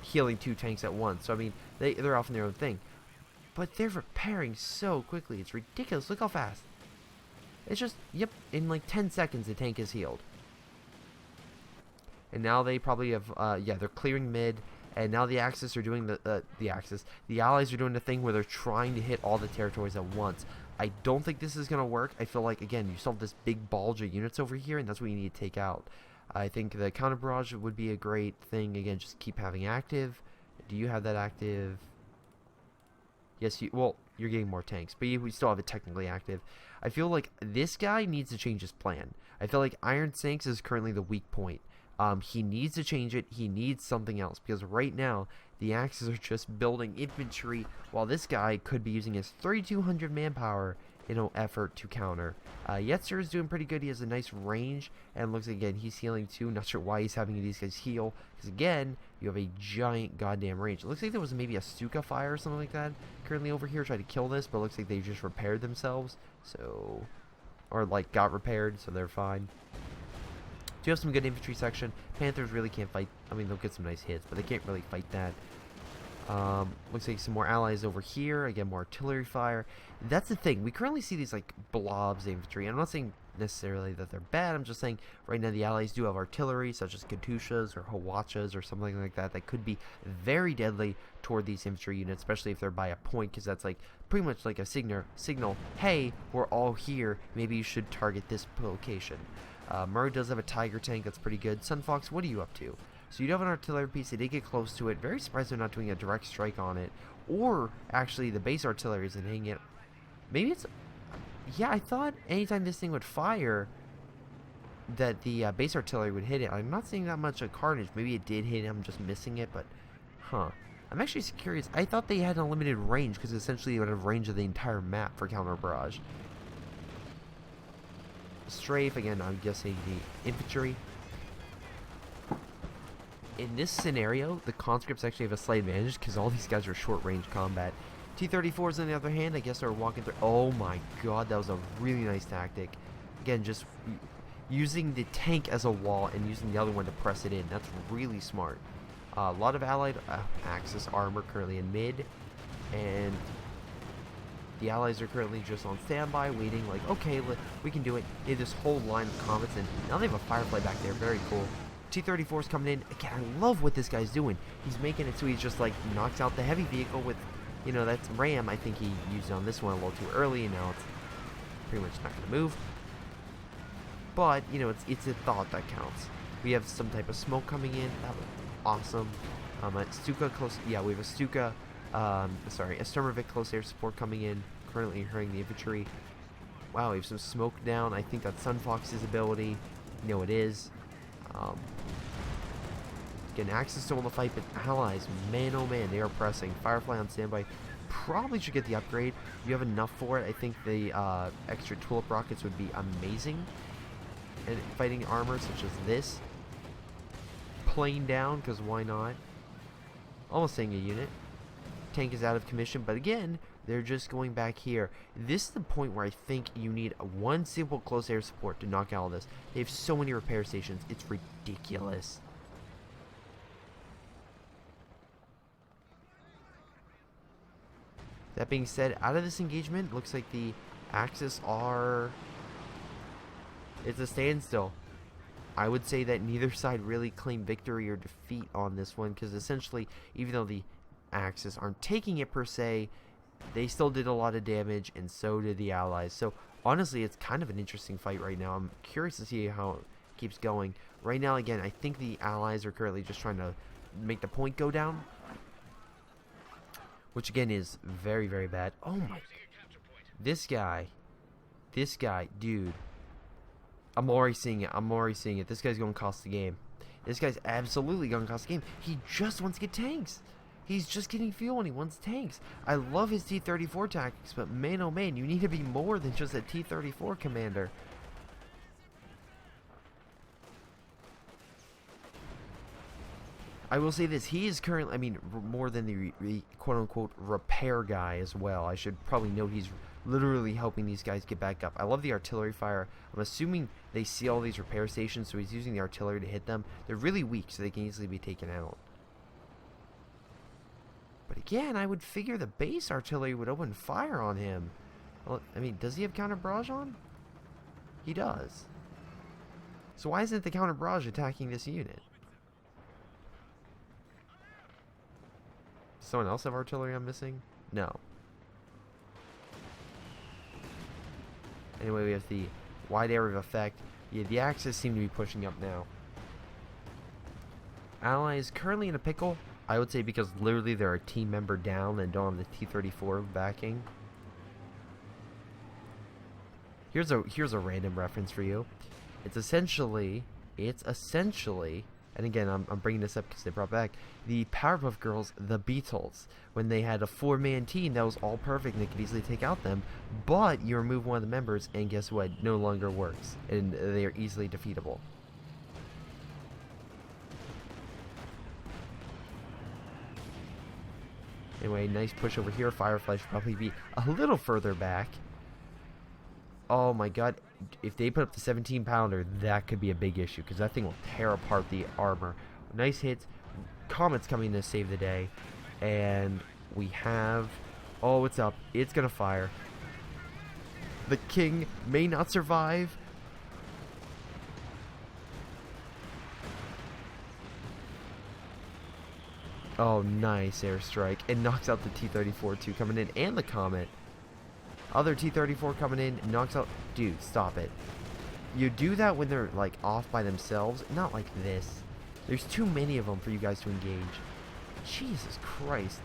A: healing 2 tanks at once. So, I mean, they're off in their own thing. But they're repairing so quickly. It's ridiculous. Look how fast. It's just, yep, in like 10 seconds the tank is healed. And now they probably have, yeah, they're clearing mid. And now the Axis are doing the Allies are doing the thing where they're trying to hit all the territories at once. I don't think this is going to work. I feel like, again, you still have this big bulge of units over here, and that's what you need to take out. I think the counter barrage would be a great thing. Again, just keep having active. Do you have that active? Yes, well, you're getting more tanks, but we still have it technically active. I feel like this guy needs to change his plan. I feel like Iron Sinks is currently the weak point. He needs to change it. He needs something else, because right now the Axis are just building infantry, while this guy could be using his 3,200 manpower in an effort to counter. Yetzer is doing pretty good. He has a nice range, and looks like, again, he's healing too. Not sure why he's having these guys heal, because again, you have a giant goddamn range. It looks like there was maybe a Stuka fire or something like that currently over here trying to kill this, but it looks like they just repaired themselves, so, or like got repaired, so they're fine. Do you have some good infantry section? Panthers really can't fight. I mean, they'll get some nice hits, but they can't really fight that. Looks like some more allies over here. Again, more artillery fire. That's the thing. We currently see these like blobs of infantry. I'm not saying necessarily that they're bad. I'm just saying right now the allies do have artillery, such as Katyushas or Hawachas or something like that, that could be very deadly toward these infantry units, especially if they're by a point, because that's like pretty much like a signal. Hey, we're all here. Maybe you should target this location. Murray does have a Tiger tank. That's pretty good. Sunfox, what are you up to? So you do have an artillery piece. They did get close to it. Very surprised they're not doing a direct strike on it. Or, actually, the base artillery isn't hitting it. Maybe it's... Yeah, I thought anytime this thing would fire, that the base artillery would hit it. I'm not seeing that much of carnage. Maybe it did hit it. I'm just missing it, but... Huh. I'm actually curious. I thought they had an unlimited range, because essentially they would have range of the entire map for counter barrage. Strafe, again, I'm guessing the infantry. In this scenario, the conscripts actually have a slight advantage because all these guys are short-range combat. T-34s, on the other hand, I guess are walking through. Oh my god, that was a really nice tactic. Again, just using the tank as a wall and using the other one to press it in. That's really smart. A lot of allied Axis armor currently in mid, and the allies are currently just on standby, waiting, like, okay, we can do it. They have this whole line of comets, and now they have a Firefly back there. Very cool. T-34 is coming in. Again, I love what this guy's doing. He's making it so he's just, like, knocks out the heavy vehicle with, you know, that's Ram. I think he used it on this one a little too early, and now it's pretty much not going to move. But, you know, it's a thought that counts. We have some type of smoke coming in. That was awesome. Stuka close. Yeah, we have a Stuka. Sorry, a Sturmovik close air support coming in. Currently hurting the infantry. Wow, we have some smoke down. I think that's Sunfox's ability. No, it is. Getting Axis still in the fight, but allies, man oh man, they are pressing. Firefly on standby. Probably should get the upgrade. You have enough for it. I think the extra tulip rockets would be amazing. And fighting armor such as this. Plane down, because why not? Almost saying a unit. Tank is out of commission, but again, they're just going back here. This is the point where I think you need one simple close air support to knock out all this. They have so many repair stations. It's ridiculous. That being said, out of this engagement, looks like the Axis are... It's a standstill. I would say that neither side really claimed victory or defeat on this one, because essentially, even though the Axis aren't taking it per se, they still did a lot of damage, and so did the allies. So honestly, it's kind of an interesting fight right now. I'm curious to see how it keeps going. Right now, again, I think the allies are currently just trying to make the point go down, which again is very, very bad. Oh my, this guy, dude, I'm already seeing it. This guy's going to cost the game. This guy's absolutely going to cost the game. He just wants to get tanks. He's just getting fuel and he wants tanks. I love his T-34 tactics, but man oh man, you need to be more than just a T-34 commander. I will say this, he is currently, I mean, more than the quote-unquote repair guy as well. I should probably note he's literally helping these guys get back up. I love the artillery fire. I'm assuming they see all these repair stations, so he's using the artillery to hit them. They're really weak, so they can easily be taken out. But again, I would figure the base artillery would open fire on him. Well, I mean, does he have counter barrage on? He does. So why isn't the counter barrage attacking this unit? someone else have artillery I'm missing? No. Anyway, we have the wide area of effect. Yeah, the Axis seem to be pushing up now. Allies currently in a pickle, I would say, because literally they're a team member down and don't have the T-34 backing. Here's a random reference for you. It's essentially, and again, I'm bringing this up because they brought back the Powerpuff Girls, the Beatles, when they had a 4-man team that was all perfect and they could easily take out them, but you remove one of the members and guess what? No longer works, and they are easily defeatable. Anyway, nice push over here. Firefly should probably be a little further back. Oh my god, if they put up the 17-pounder, that could be a big issue, because that thing will tear apart the armor. Nice hits. Comet's coming to save the day. And we have... Oh, it's up. It's going to fire. The king may not survive. Oh, nice airstrike. It knocks out the T-34 too coming in, and the Comet. Other T-34 coming in, knocks out... Dude, stop it. You do that when they're, like, off by themselves. Not like this. There's too many of them for you guys to engage. Jesus Christ.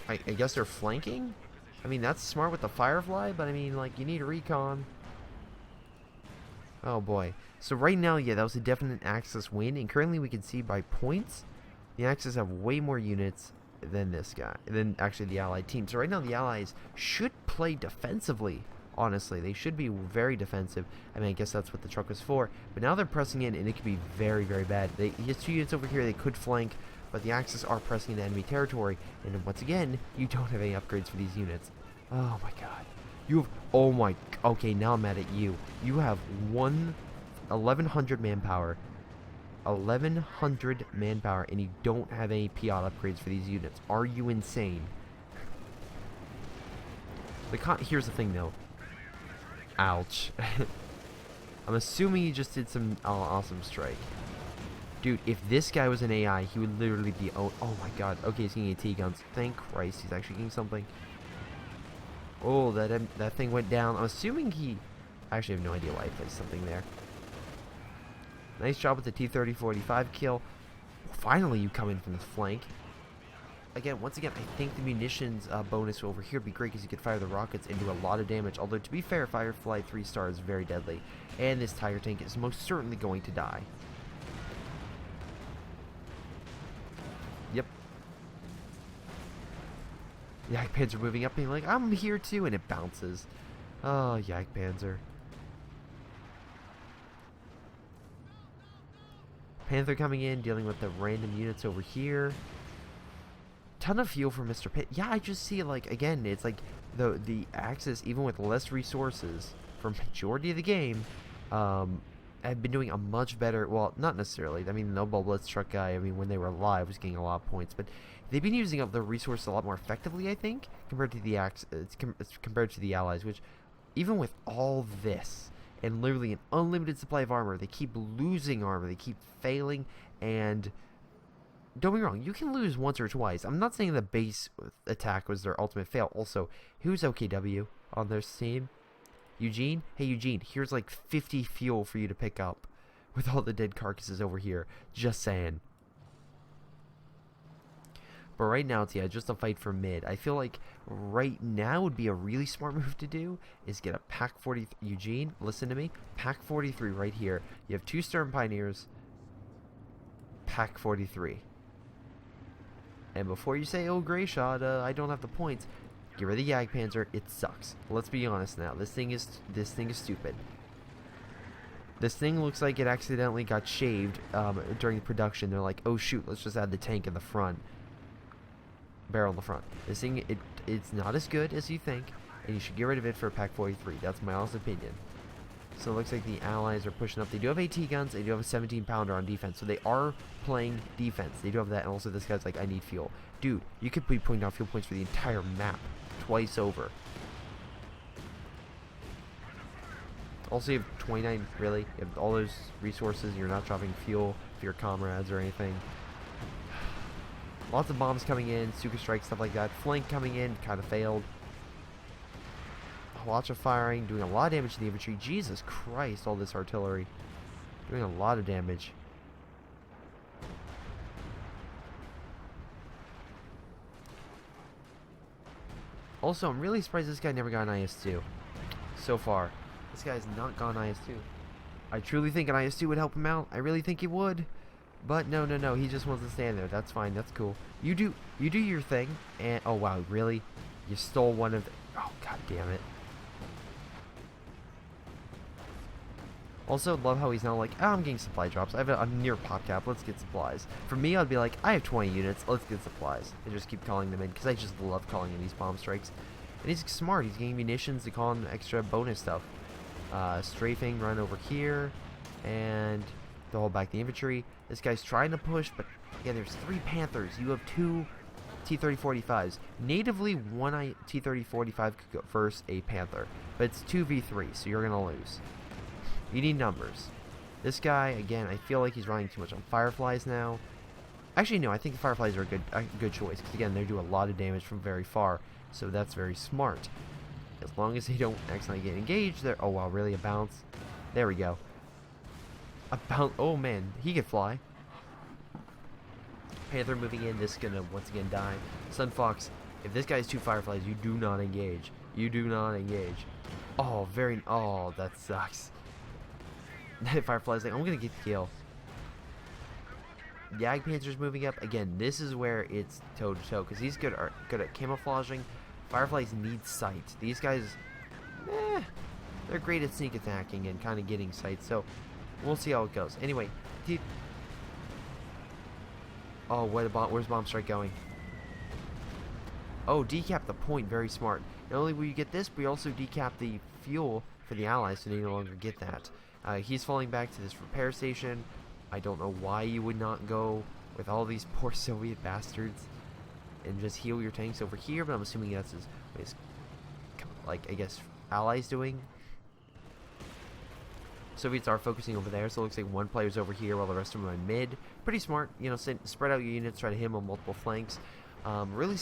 A: I guess they're flanking? I mean, that's smart with the Firefly, but I mean, like, you need a recon. Oh boy. So right now, yeah, that was a definite Axis win, and currently we can see by points, the Axis have way more units than this guy, than actually the Allied team. So right now the Allies should play defensively, honestly. They should be very defensive. I mean, I guess that's what the truck was for, but now they're pressing in, and it could be very, very bad. He has 2 units over here, they could flank, but the Axis are pressing into enemy territory, and once again, you don't have any upgrades for these units. Oh my god. You have, oh my, okay, now I'm mad at you. You have 1,100 manpower. 1,100 manpower, and you don't have any Piat upgrades for these units. Are you insane? Here's the thing, though. Ouch. I'm assuming he just did some awesome strike. Dude, if this guy was an AI, he would literally be... Oh my god. Okay, he's getting T-guns. Thank Christ, he's actually getting something. Oh, that thing went down. I'm assuming he... I actually have no idea why he placed something there. Nice job with the T-30-45 kill. Finally, you come in from the flank. Again, once again, I think the munitions bonus over here would be great because you could fire the rockets and do a lot of damage. Although, to be fair, Firefly 3-star is very deadly. And this Tiger tank is most certainly going to die. Yep. Jagdpanzer moving up being like, I'm here too, and it bounces. Oh, Jagdpanzer. Panther coming in, dealing with the random units over here. Ton of fuel for Mr. Pitt. Yeah, I just see, like, again, it's like the Axis, even with less resources for majority of the game, have been doing a much better, well, not necessarily. I mean, the Noble Blitz truck guy, I mean, when they were alive, was getting a lot of points, but they've been using up the resources a lot more effectively, I think, compared to the compared to the Allies, which, even with all this, and literally an unlimited supply of armor, they keep losing armor, they keep failing, and don't be wrong, you can lose once or twice. I'm not saying the base attack was their ultimate fail. Also, who's OKW on their team? Eugene? Hey Eugene, here's like 50 fuel for you to pick up with all the dead carcasses over here. Just saying. But right now, it's, yeah, just a fight for mid. I feel like right now would be a really smart move to do is get a Pack 40. Eugene, listen to me. Pack 43 right here. You have 2 Stern Pioneers. Pack 43. And before you say, oh, Greyshot, I don't have the points, get rid of the Jagdpanzer. It sucks. Let's be honest now. This thing is stupid. This thing looks like it accidentally got shaved during production. They're like, oh shoot, let's just add the tank in the front. Barrel in the front. This thing, it's not as good as you think, and you should get rid of it for a Pack 43. That's my honest opinion. So it looks like the Allies are pushing up. They do have AT guns. They do have a 17-pounder on defense. So they are playing defense. They do have that. And also this guy's like, I need fuel. Dude, you could be putting down fuel points for the entire map twice over. Also, you have 29, really? You have all those resources, you're not dropping fuel for your comrades or anything. Lots of bombs coming in, Suka Strike, stuff like that. Flank coming in, kind of failed. Lots of firing, doing a lot of damage to the infantry. Jesus Christ, all this artillery. Doing a lot of damage. Also, I'm really surprised this guy never got an IS-2. So far. This guy's not got an IS-2. I truly think an IS-2 would help him out. I really think he would. But no, no, no. He just wants to stand there. That's fine. That's cool. You do your thing. And oh wow, really? You stole one of the... Oh, god damn it. Also, love how he's now like, oh, I'm getting supply drops. I'm near pop cap. Let's get supplies. For me, I'd be like, I have 20 units. Let's get supplies. And just keep calling them in. Because I just love calling in these bomb strikes. And he's smart. He's getting munitions to call in extra bonus stuff. Strafing, run over here. And to hold back the infantry. This guy's trying to push, but again, there's 3 Panthers. You have 2 T-3045s. Natively, one T-3045 could go versus a Panther. But it's 2v3, so you're going to lose. You need numbers. This guy, again, I feel like he's running too much on Fireflies now. Actually, no, I think the Fireflies are a good choice. Because, again, they do a lot of damage from very far. So that's very smart. As long as they don't accidentally get engaged, they're... Oh, wow, really? A bounce? There we go. A bounce... Oh, man. He could fly. Panther moving in. This is going to, once again, die. Sun Fox, if this guy has 2 Fireflies, you do not engage. You do not engage. Oh, very... Oh, that sucks. Firefly's like, I'm gonna get the kill. Jagdpanzer's moving up. Again, this is where it's toe-to-toe, because he's good at camouflaging. Fireflies need sight. These guys, they're great at sneak attacking and kind of getting sight, so we'll see how it goes. Anyway, oh, where's Bomb Strike going? Oh, decap the point, very smart. Not only will you get this, but you also decap the fuel for the allies, so they no longer get that. He's falling back to this repair station. I don't know why you would not go with all these poor Soviet bastards and just heal your tanks over here, but I'm assuming that's his like, I guess, allies doing. Soviets are focusing over there, so it looks like one player's over here while the rest of them are in mid. Pretty smart, you know, spread out your units, try to hit them on multiple flanks. Really,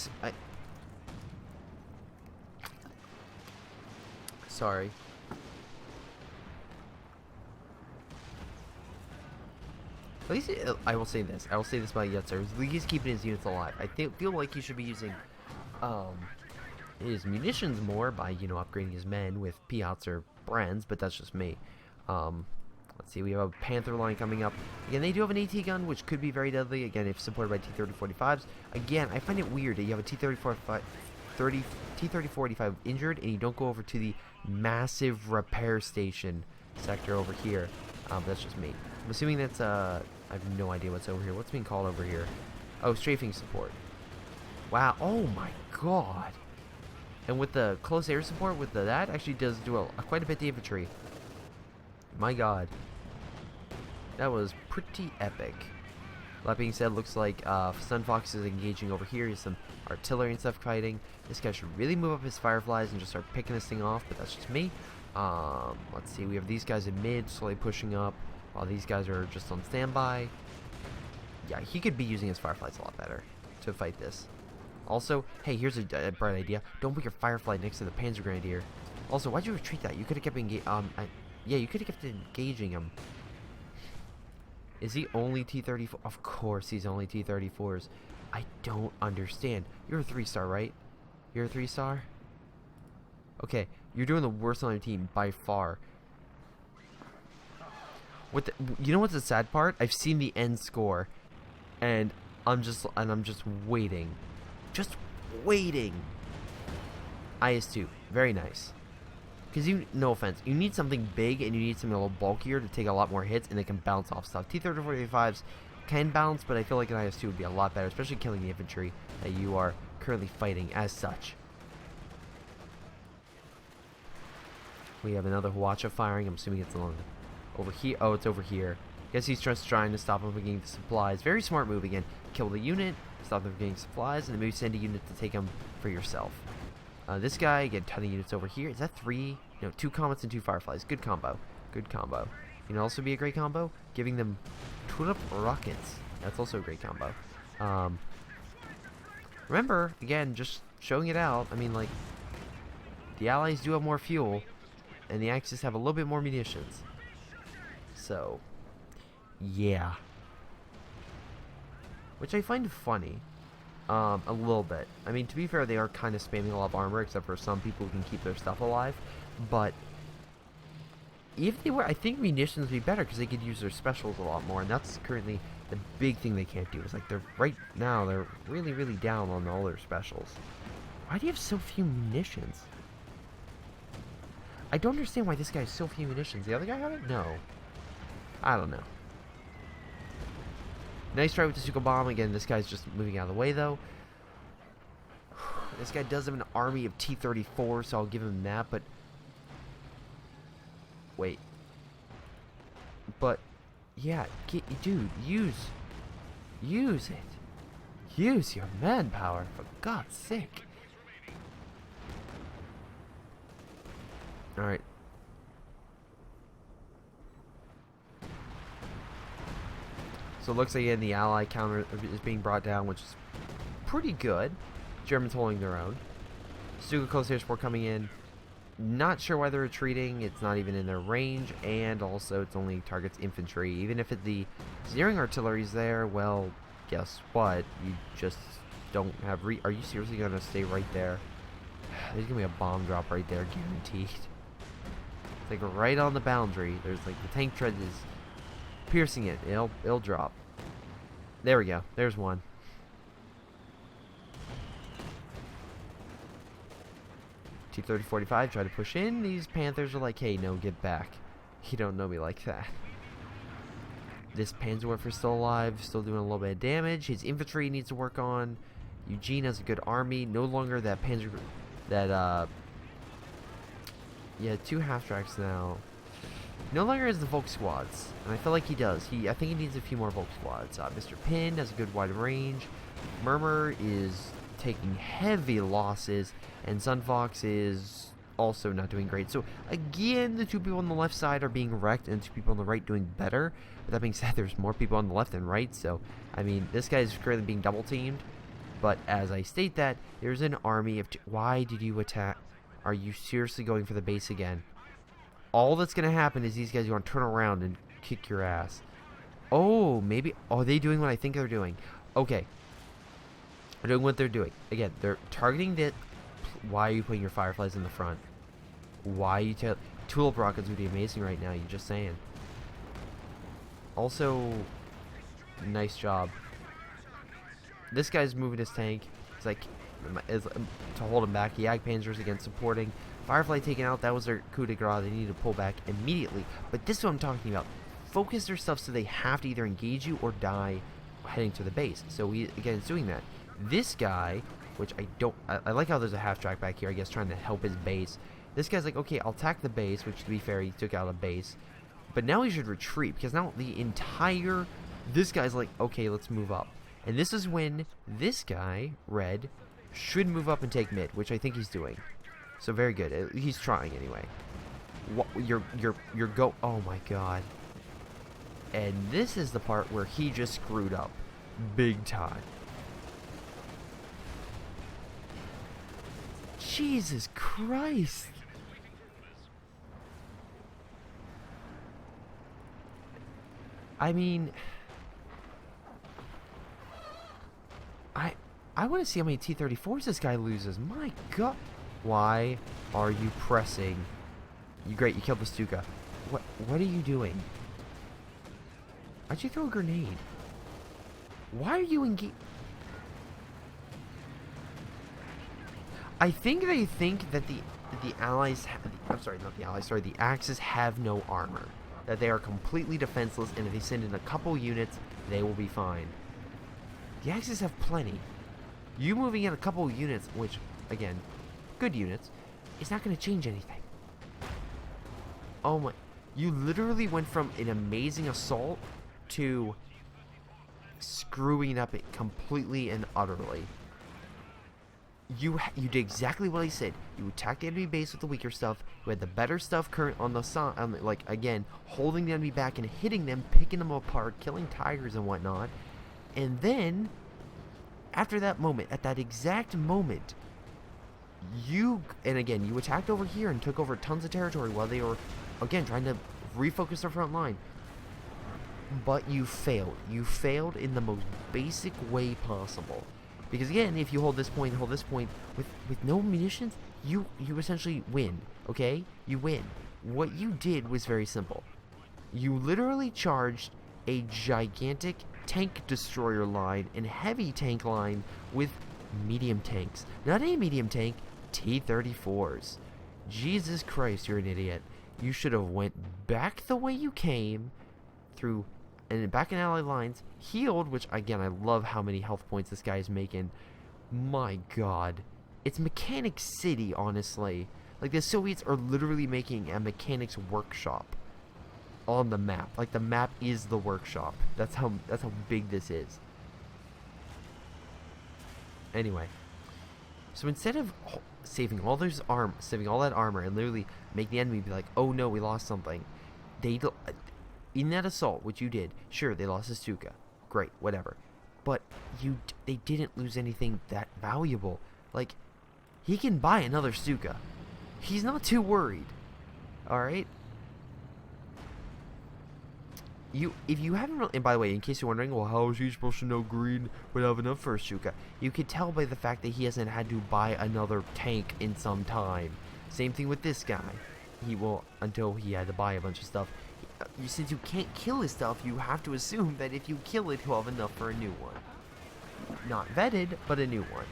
A: sorry. At least, I will say this. I will say this about Yetzer. At least he's keeping his units alive. I feel like he should be using his munitions more by, you know, upgrading his men with Piats or Brands, but that's just me. Let's see, we have a Panther line coming up. Again, they do have an AT gun, which could be very deadly, again, if supported by T-3045s. Again, I find it weird that you have a T-3045 injured, and you don't go over to the massive repair station sector over here. That's just me. I'm assuming that's, I have no idea what's over here. What's being called over here? Oh, strafing support. Wow, oh my god. And with the close air support, with that actually does do quite a bit to infantry. My god. That was pretty epic. That being said, looks like Sun Fox is engaging over here. He's some artillery and stuff fighting. This guy should really move up his Fireflies and just start picking this thing off, but that's just me. Let's see, we have these guys in mid, slowly pushing up, while these guys are just on standby. Yeah, he could be using his Fireflies a lot better to fight this. Also, hey, here's a bright idea. Don't put your Firefly next to the Panzer Grenadier. Also, why'd you retreat that? You could have kept yeah, you could have kept engaging him. Is he only T-34? Of course he's only T-34s. I don't understand. You're a 3-star, right? You're a 3-star? Okay, you're doing the worst on your team by far. You know what's the sad part? I've seen the end score, and I'm just waiting. Just waiting. IS-2, very nice. Because no offense, you need something big and you need something a little bulkier to take a lot more hits and they can bounce off stuff. T-3045s can bounce, but I feel like an IS-2 would be a lot better, especially killing the infantry that you are currently fighting as such. We have another Hwacha firing. I'm assuming it's along over here. Oh, it's over here. Guess he's just trying to stop him from getting the supplies. Very smart move again. Kill the unit, stop them from getting supplies, and then maybe send a unit to take them for yourself. This guy, get a ton of units over here. Is that 3? No, 2 comets and 2 fireflies. Good combo. Good combo. You know, also be a great combo. Giving them tulip rockets. That's also a great combo. Remember, again, just showing it out. I mean, like, the allies do have more fuel, and the Axis have a little bit more munitions. So, yeah. Which I find funny. A little bit. I mean, to be fair, they are kind of spamming a lot of armor, except for some people who can keep their stuff alive. But if they were, I think munitions would be better because they could use their specials a lot more, and that's currently the big thing they can't do. Is like they're right now they're really down on all their specials. Why do you have so few munitions? I don't understand why this guy has so few munitions. The other guy had it? No. I don't know. Nice try with the Suka Bomb. Again, this guy's just moving out of the way, though. This guy does have an army of T-34, so I'll give him that, but... Wait. But, yeah, dude, use it. Use your manpower, for God's sake. Alright. So it looks like again the ally counter is being brought down, which is pretty good. Germans holding their own. Stuka Close Air Support coming in. Not sure why they're retreating. It's not even in their range, and also it's only targets infantry. Even if the Zeering artillery's there, well, guess what? You just don't have Are you seriously gonna stay right there? There's gonna be a bomb drop right there, guaranteed. It's like right on the boundary. There's like the tank tread is piercing it. It'll drop. There we go. There's one. T-30-45 try to push in. These Panthers are like, hey, no, get back. You don't know me like that. This Panzerwerfer's still alive, still doing a little bit of damage. His infantry needs to work on. Eugene has a good army. No longer that Panzer... That, yeah, 2 half-tracks now. No longer has the Volk squads, and I feel like he does. I think he needs a few more Volk squads. Mr. Pin has a good wide range. Murmur is taking heavy losses, and Sunfox is also not doing great. So again, the 2 people on the left side are being wrecked, and 2 people on the right doing better. But that being said, there's more people on the left than right. So I mean, this guy is currently being double teamed. But as I state that, there's an army of. Why did you attack? Are you seriously going for the base again? All that's going to happen is these guys are going to turn around and kick your ass. Oh, maybe... Are they doing what I think they're doing? Okay. They're doing what they're doing. Again, they're targeting the... Why are you putting your Fireflies in the front? Why are you... Tulip rockets would be amazing right now, you're just saying. Also, nice job. This guy's moving his tank. It's like... to hold him back. The Panzers again supporting. Firefly taken out. That was their coup de grace. They need to pull back immediately. But this is what I'm talking about. Focus their stuff so they have to either engage you or die heading to the base. So he again is doing that. This guy, which I like how there's a half track back here, I guess trying to help his base. This guy's like, okay, I'll attack the base, which to be fair, he took out a base. But now he should retreat, because now this guy's like, okay, let's move up. And this is when this guy, Red, should move up and take mid, which I think he's doing. So very good. He's trying anyway. Oh my god. And this is the part where he just screwed up. Big time. Jesus Christ. I mean... I want to see how many T-34s this guy loses. My god. Why are you pressing? Great, you killed the Stuka. What are you doing? Why'd you throw a grenade? Why are you engaged? I think they think that the Allies... I'm sorry, not the Allies. Sorry, the Axis have no armor. That they are completely defenseless, and if they send in a couple units, they will be fine. The Axis have plenty. You moving in a couple units, which, again, good units, is not going to change anything. Oh my... You literally went from an amazing assault to screwing up it completely and utterly. You did exactly what I said. You attacked the enemy base with the weaker stuff. You had the better stuff current on the side, like again, holding the enemy back and hitting them, picking them apart, killing tigers and whatnot. And then, after that moment, at that exact moment, you attacked over here and took over tons of territory while they were, again, trying to refocus their front line. But you failed. You failed in the most basic way possible. Because again, if you hold this point, with no munitions, you essentially win, okay? You win. What you did was very simple. You literally charged a gigantic tank destroyer line and heavy tank line with medium tanks. Not a medium tank, T-34s. Jesus Christ, you're an idiot. You should have went back the way you came, through and back in ally lines, healed, which again, I love how many health points this guy is making. My god. It's Mechanic City, honestly. Like, the Soviets are literally making a mechanics workshop on the map. Like, the map is the workshop. That's how big this is. Anyway, so instead of saving all that armor and literally make the enemy be like, oh no, we lost something, in that assault, which you did, sure, they lost a Stuka. Great, whatever. But they didn't lose anything that valuable. Like, he can buy another Stuka. He's not too worried. Alright? If you haven't really, and by the way, in case you're wondering, well, how is he supposed to know green would have enough for a Stuka? You could tell by the fact that he hasn't had to buy another tank in some time. Same thing with this guy. He will, until he had to buy a bunch of stuff. Since you can't kill his stuff, you have to assume that if you kill it, he'll have enough for a new one. Not vetted, but a new one.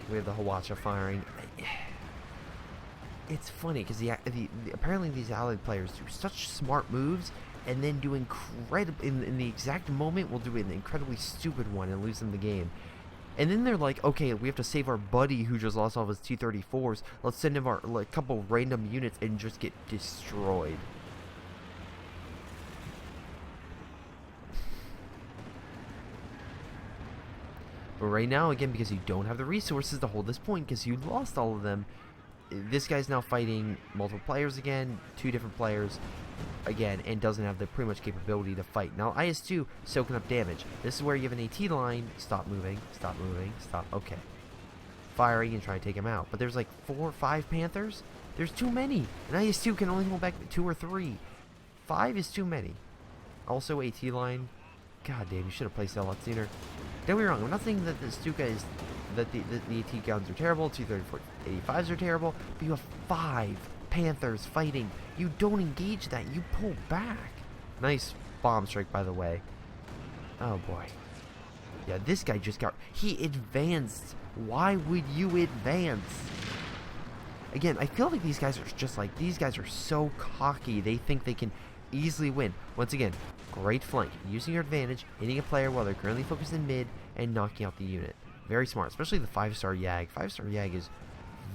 A: We have the Hawacha firing. It's funny, because apparently these allied players do such smart moves, and then do incredible, in the exact moment, will do an incredibly stupid one and lose them the game. And then they're like, okay, we have to save our buddy who just lost all of his T-34s. Let's send him a couple random units and just get destroyed. But right now, again, because you don't have the resources to hold this point, because you lost all of them, this guy's now fighting multiple players again, 2 different players, again, and doesn't have the pretty much capability to fight. Now, IS-2, soaking up damage. This is where you have an AT line. Stop moving, stop moving, stop. Okay. Firing and trying to take him out. But there's like 4 or 5 Panthers. There's too many. An IS-2 can only hold back 2 or 3. 5 is too many. Also, AT line. God damn, you should have placed that a lot sooner. Don't be wrong, I'm not saying that the Stuka is, that the AT guns are terrible, T-34-85s are terrible, but you have 5 Panthers fighting. You don't engage that, you pull back. Nice bomb strike, by the way. Oh boy. Yeah, this guy just he advanced. Why would you advance? Again, I feel like these guys are so cocky, they think they can easily win. Once again, great flank, using your advantage, hitting a player while they're currently focused in mid, and knocking out the unit. Very smart, especially the 5-star Yag. 5-star Yag is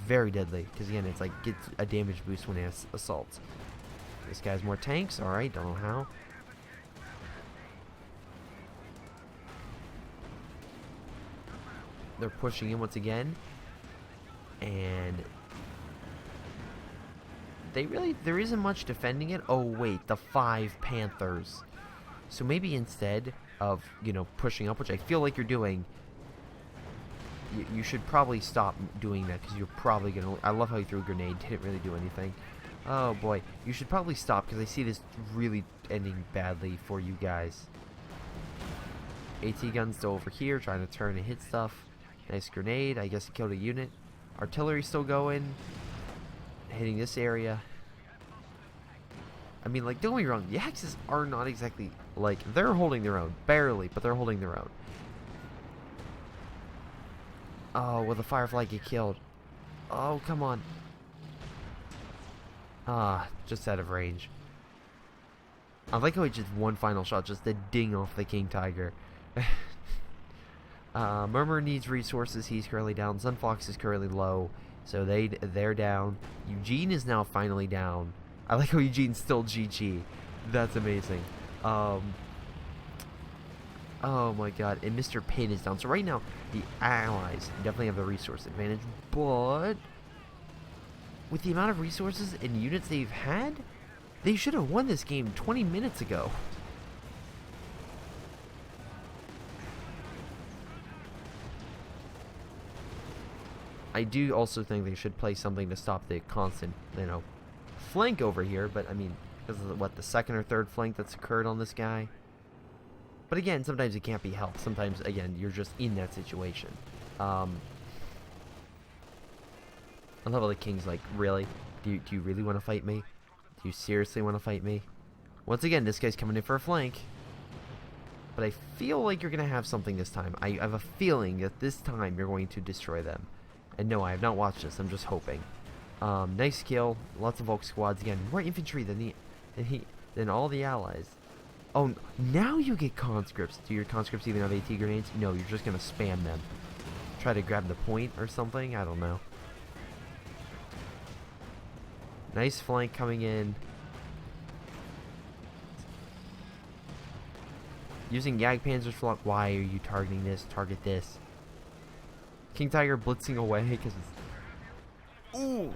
A: very deadly, because again, it's like, gets a damage boost when it assaults. This guy has more tanks, alright, don't know how. They're pushing in once again, and there isn't much defending it. Oh wait, the 5 Panthers. So maybe instead of, pushing up, which I feel like you're doing, you should probably stop doing that, because you're probably gonna, I love how you threw a grenade, didn't really do anything. Oh boy, you should probably stop, because I see this really ending badly for you guys. AT guns still over here, trying to turn and hit stuff. Nice grenade, I guess it killed a unit. Artillery still going, hitting this area. I mean, like, don't get me wrong, the Axis are not exactly, like, they're holding their own. Barely, but they're holding their own. Oh, will the Firefly get killed? Oh, come on. Ah, just out of range. I like how he just one final shot, just to ding off the King Tiger. Murmur needs resources, he's currently down. Sunfox is currently low, so they're down. Eugene is now finally down. I like how Eugene's still GG. That's amazing. Oh my god, and Mr. Pin is down. So right now, the allies definitely have the resource advantage, but with the amount of resources and units they've had, they should have won this game 20 minutes ago. I do also think they should play something to stop the constant, flank over here, but I mean, because of the second or third flank that's occurred on this guy. But again, sometimes it can't be helped. Sometimes, again, you're just in that situation. I love how the king's like, really? Do you really want to fight me? Do you seriously want to fight me? Once again, this guy's coming in for a flank. But I feel like you're going to have something this time. I have a feeling that this time you're going to destroy them. And no, I have not watched this. I'm just hoping. Nice kill. Lots of Volk squads. Again, more infantry than all the allies. Oh, now you get conscripts. Do your conscripts even have AT grenades? No, you're just going to spam them. Try to grab the point or something? I don't know. Nice flank coming in. Using Jagdpanzer's flank. Why are you targeting this? Target this. King Tiger blitzing away because it's... Ooh!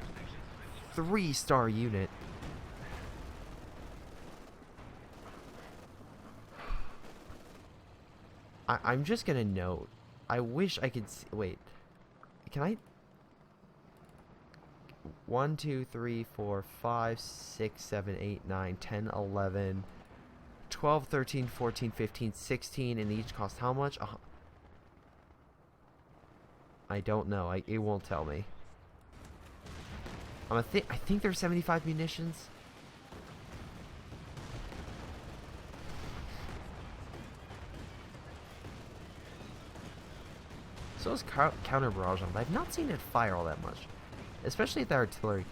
A: 3-star unit. I'm just gonna note. I wish I could see... Wait. Can I... 1, 2, 3, 4, 5, 6, 7, 8, 9, 10, 11, 12, 13, 14, 15, 16, and they each cost how much? I don't know. It won't tell me. I think there's 75 munitions. So is counter barrage on, but I've not seen it fire all that much, especially at the artillery.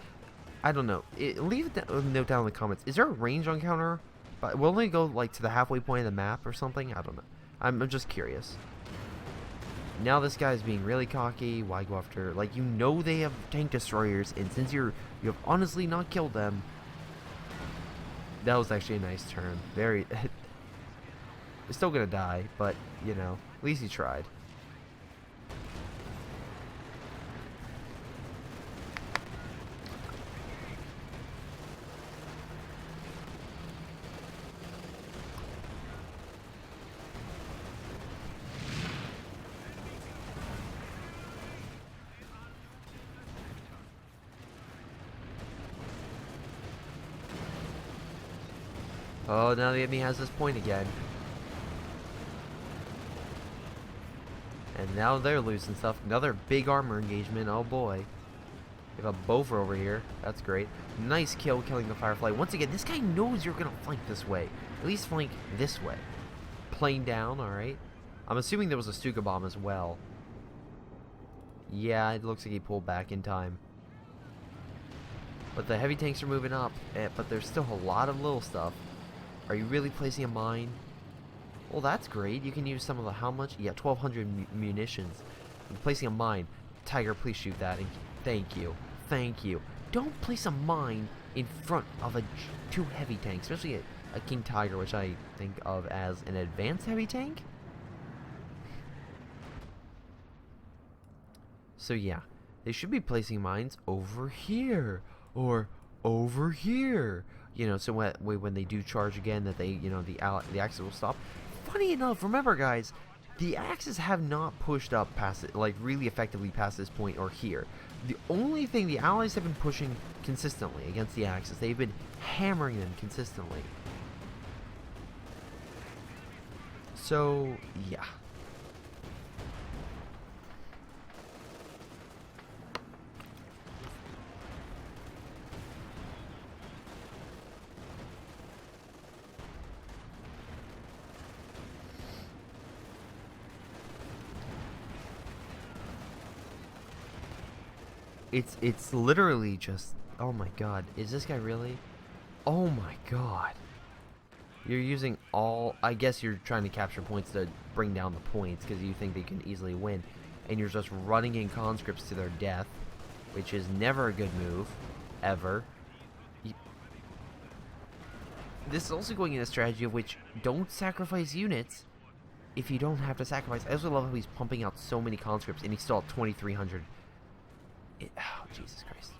A: I don't know. Leave a note down in the comments. Is there a range on counter? But we'll only go like to the halfway point of the map or something. I don't know. I'm just curious. Now this guy's being really cocky. Why go after? Like, you know they have tank destroyers, and since you have honestly not killed them, that was actually a nice turn. Very. It's still gonna die, but you know, at least he tried. Oh, now the enemy has this point again. And now they're losing stuff. Another big armor engagement. Oh boy. We have a Bover over here. That's great. Nice kill, killing the Firefly. Once again, this guy knows you're going to flank this way. At least flank this way. Plane down, alright. I'm assuming there was a Stuka bomb as well. Yeah, it looks like he pulled back in time. But the heavy tanks are moving up. But there's still a lot of little stuff. Are you really placing a mine? Well, that's great. You can use some of the, how much? Yeah, 1,200 munitions. I'm placing a mine. Tiger, please shoot that. And thank you. Thank you. Don't place a mine in front of two heavy tanks, especially a King Tiger, which I think of as an advanced heavy tank. So yeah, they should be placing mines over here or over here. You know, so when they do charge again, that they, you know, the Axis will stop. Funny enough, remember guys, the Axis have not pushed up past it, like really effectively past this point or here. The only thing the Allies have been pushing consistently against the Axis, they've been hammering them consistently. So yeah. It's literally just, oh my god, is this guy really? Oh my god. You're using all, I guess you're trying to capture points to bring down the points because you think they can easily win. And you're just running in conscripts to their death, which is never a good move, ever. This is also going in a strategy of which don't sacrifice units if you don't have to sacrifice. I also love how he's pumping out so many conscripts, and he's still at 2,300. Oh, Jesus Christ.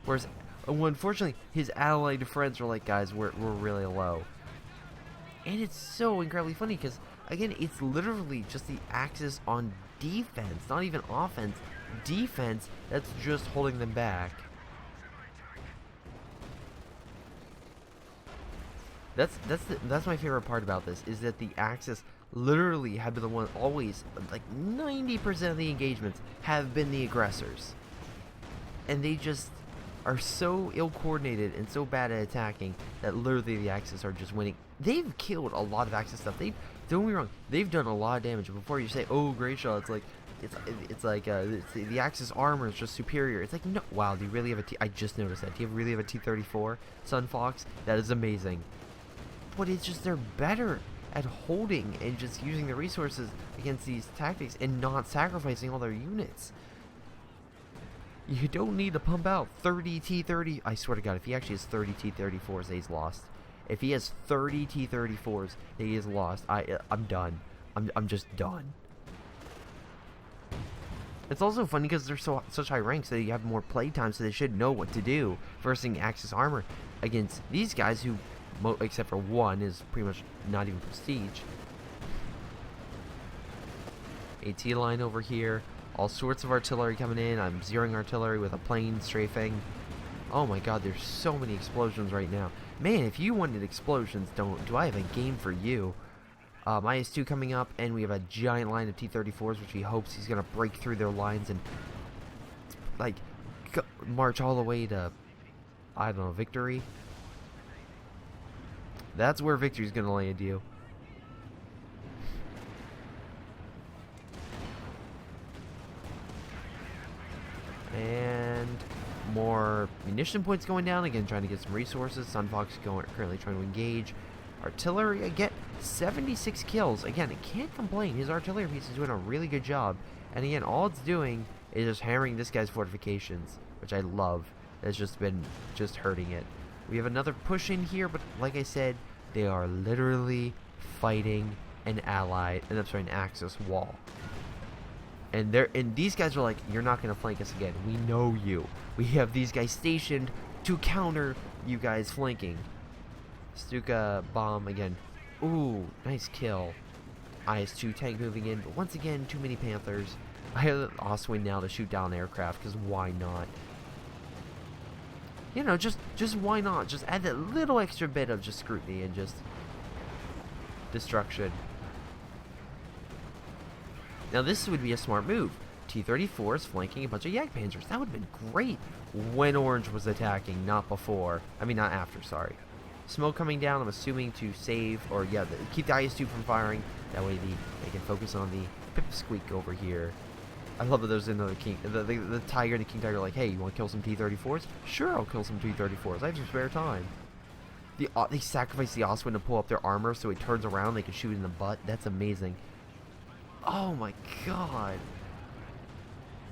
A: Whereas, unfortunately, his allied friends are like, guys, we're really low. And it's so incredibly funny because, again, it's literally just the Axis on defense, not even offense. Defense that's just holding them back. That's my favorite part about this, is that the Axis literally have been the one always, like 90% of the engagements have been the aggressors. And they just are so ill-coordinated and so bad at attacking that literally the Axis are just winning. They've killed a lot of Axis stuff. Don't get me wrong, they've done a lot of damage. Before you say, oh, Greyshot, it's like the Axis armor is just superior. It's like, no, wow, do you really have a I just noticed that. Do you really have a T-34 Sun Fox? That is amazing. But it's just they're better at holding and just using the resources against these tactics and not sacrificing all their units. You don't need to pump out 30 T-30. I swear to God, if he actually has 30 T-34s, he's lost. If he has 30 T-34s, he is lost. I'm done. I'm just done. It's also funny because they're such high ranks that you have more play time, so they should know what to do versing Axis armor against these guys who, except for one, is pretty much not even prestige. AT line over here. All sorts of artillery coming in. I'm zeroing artillery with a plane strafing. Oh my God, there's so many explosions right now. Man, if you wanted explosions, do I have a game for you? IS-2 coming up, and we have a giant line of T-34s, which he hopes he's going to break through their lines and, like, march all the way to, I don't know, victory. That's where victory's going to land you. And more munition points going down. Again, trying to get some resources. Sun Fox currently trying to engage. Artillery, again, 76 kills. Again, it can't complain. His artillery piece is doing a really good job. And again, all it's doing is just hammering this guy's fortifications, which I love. It's just been hurting it. We have another push in here, but like I said, they are literally fighting an allied, and I'm sorry, an Axis wall. And these guys are like, you're not going to flank us again. We know you. We have these guys stationed to counter you guys flanking. Stuka bomb again. Ooh, nice kill. IS-2 tank moving in, but once again, too many Panthers. I have an Oswin now to shoot down aircraft, because why not? You know, just why not? Just add that little extra bit of just scrutiny and just destruction. Now this would be a smart move. T-34s flanking a bunch of Jagdpanzers. That would have been great when Orange was attacking, not before. I mean, not after, sorry. Smoke coming down, I'm assuming to save, or yeah, keep the IS-2 from firing. That way they can focus on the Pipsqueak over here. I love that there's another King, the Tiger and the King Tiger are like, hey, you want to kill some T-34s? Sure, I'll kill some T-34s. I have some spare time. They sacrifice the Oswin to pull up their armor so he turns around, they can shoot in the butt. That's amazing. Oh my God.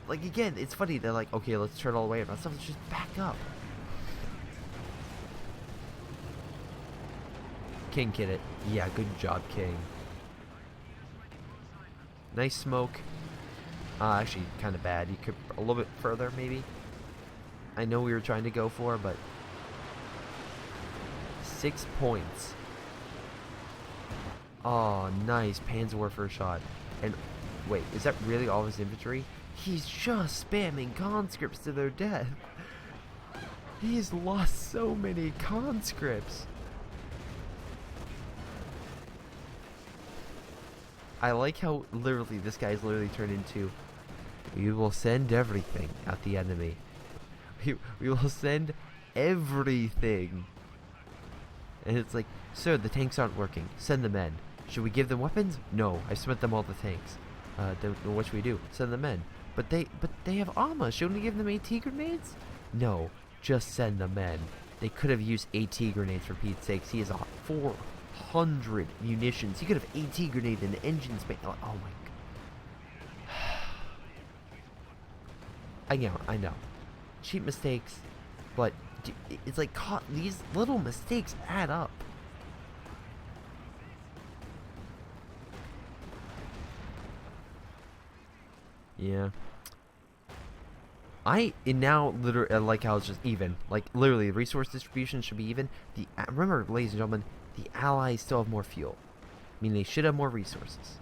A: Like, again, it's funny. They're like, okay, let's turn all the way around. Stuff, let's just back up. King get it. Yeah, good job, King. Nice smoke. Actually, kind of bad. You could a little bit further, maybe. I know we were trying to go for, but 6 points. Oh, nice. Panzerwerfer shot. And wait, is that really all of his infantry? He's just spamming conscripts to their death. He's lost so many conscripts. I like how literally this guy's literally turned into, we will send everything at the enemy. We will send everything. And it's like, sir, the tanks aren't working. Send the men. Should we give them weapons? No, I spent them all the tanks. Then what should we do? Send the men. But they have armor. Shouldn't we give them AT grenades? No, just send the men. They could have used AT grenades for Pete's sakes. He has 400 munitions. He could have AT grenade in the engine space. Oh my God. I know. Cheap mistakes, but it's like these little mistakes add up. Yeah. And now literally like how it's just even. Like literally, the resource distribution should be even. Remember, ladies and gentlemen, the allies still have more fuel. I mean, they should have more resources.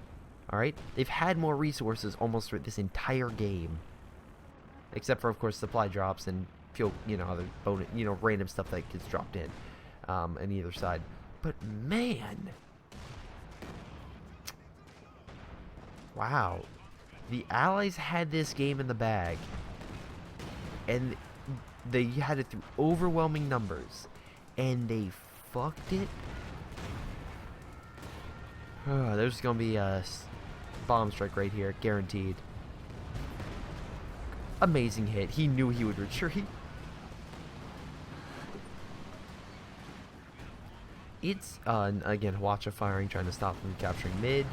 A: All right, they've had more resources almost for this entire game, except for of course supply drops and fuel. You know, other bonus, random stuff that gets dropped in, on either side. But man, wow, the allies had this game in the bag. And they had it through overwhelming numbers. And they fucked it. There's going to be a bomb strike right here. Guaranteed. Amazing hit. He knew he would retreat. It's, again, Hwacha firing, trying to stop them capturing mid.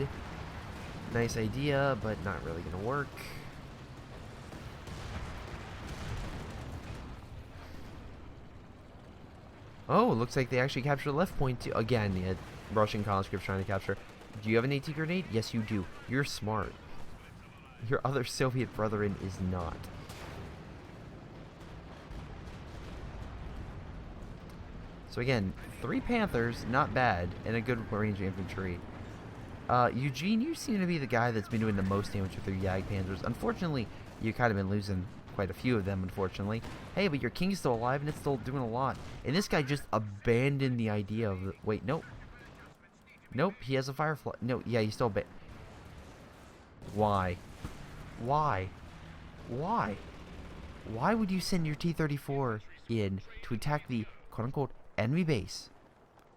A: Nice idea, but not really going to work. Oh, it looks like they actually captured the left point too. Again, yeah, Russian conscripts trying to capture. Do you have an AT grenade? Yes, you do. You're smart. Your other Soviet brethren is not. So again, 3 Panthers, not bad, and a good range infantry. Eugene, you seem to be the guy that's been doing the most damage with your Yag Panzers. Unfortunately, you kind of been losing quite a few of them, unfortunately. Hey, but your king's still alive and it's still doing a lot. And this guy just abandoned the idea of... Wait, nope. Nope, he has a firefly. No, yeah, he's still... Why? Why? Why? Why would you send your T-34 in to attack the quote-unquote enemy base?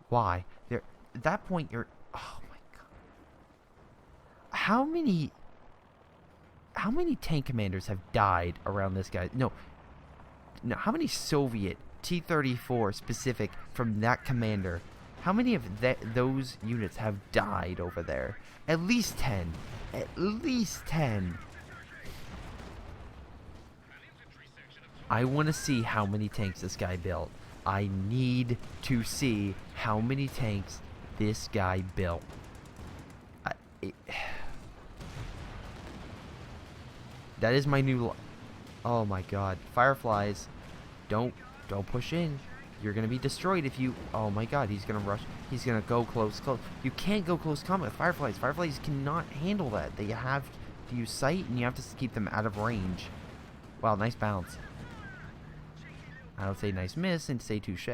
A: Why? At that point, you're... Oh, my God. How many tank commanders have died around this guy? No, how many Soviet T-34 specific from that commander? How many of those units have died over there? At least 10. At least 10. I want to see how many tanks this guy built. I need to see how many tanks this guy built. That is my new... Oh my God. Fireflies. Don't push in. You're going to be destroyed if you... Oh my God. He's going to rush. He's going to go close. You can't go close combat with Fireflies. Fireflies cannot handle that. They have to use sight and you have to keep them out of range. Wow, nice bounce. I would say nice miss and say touche.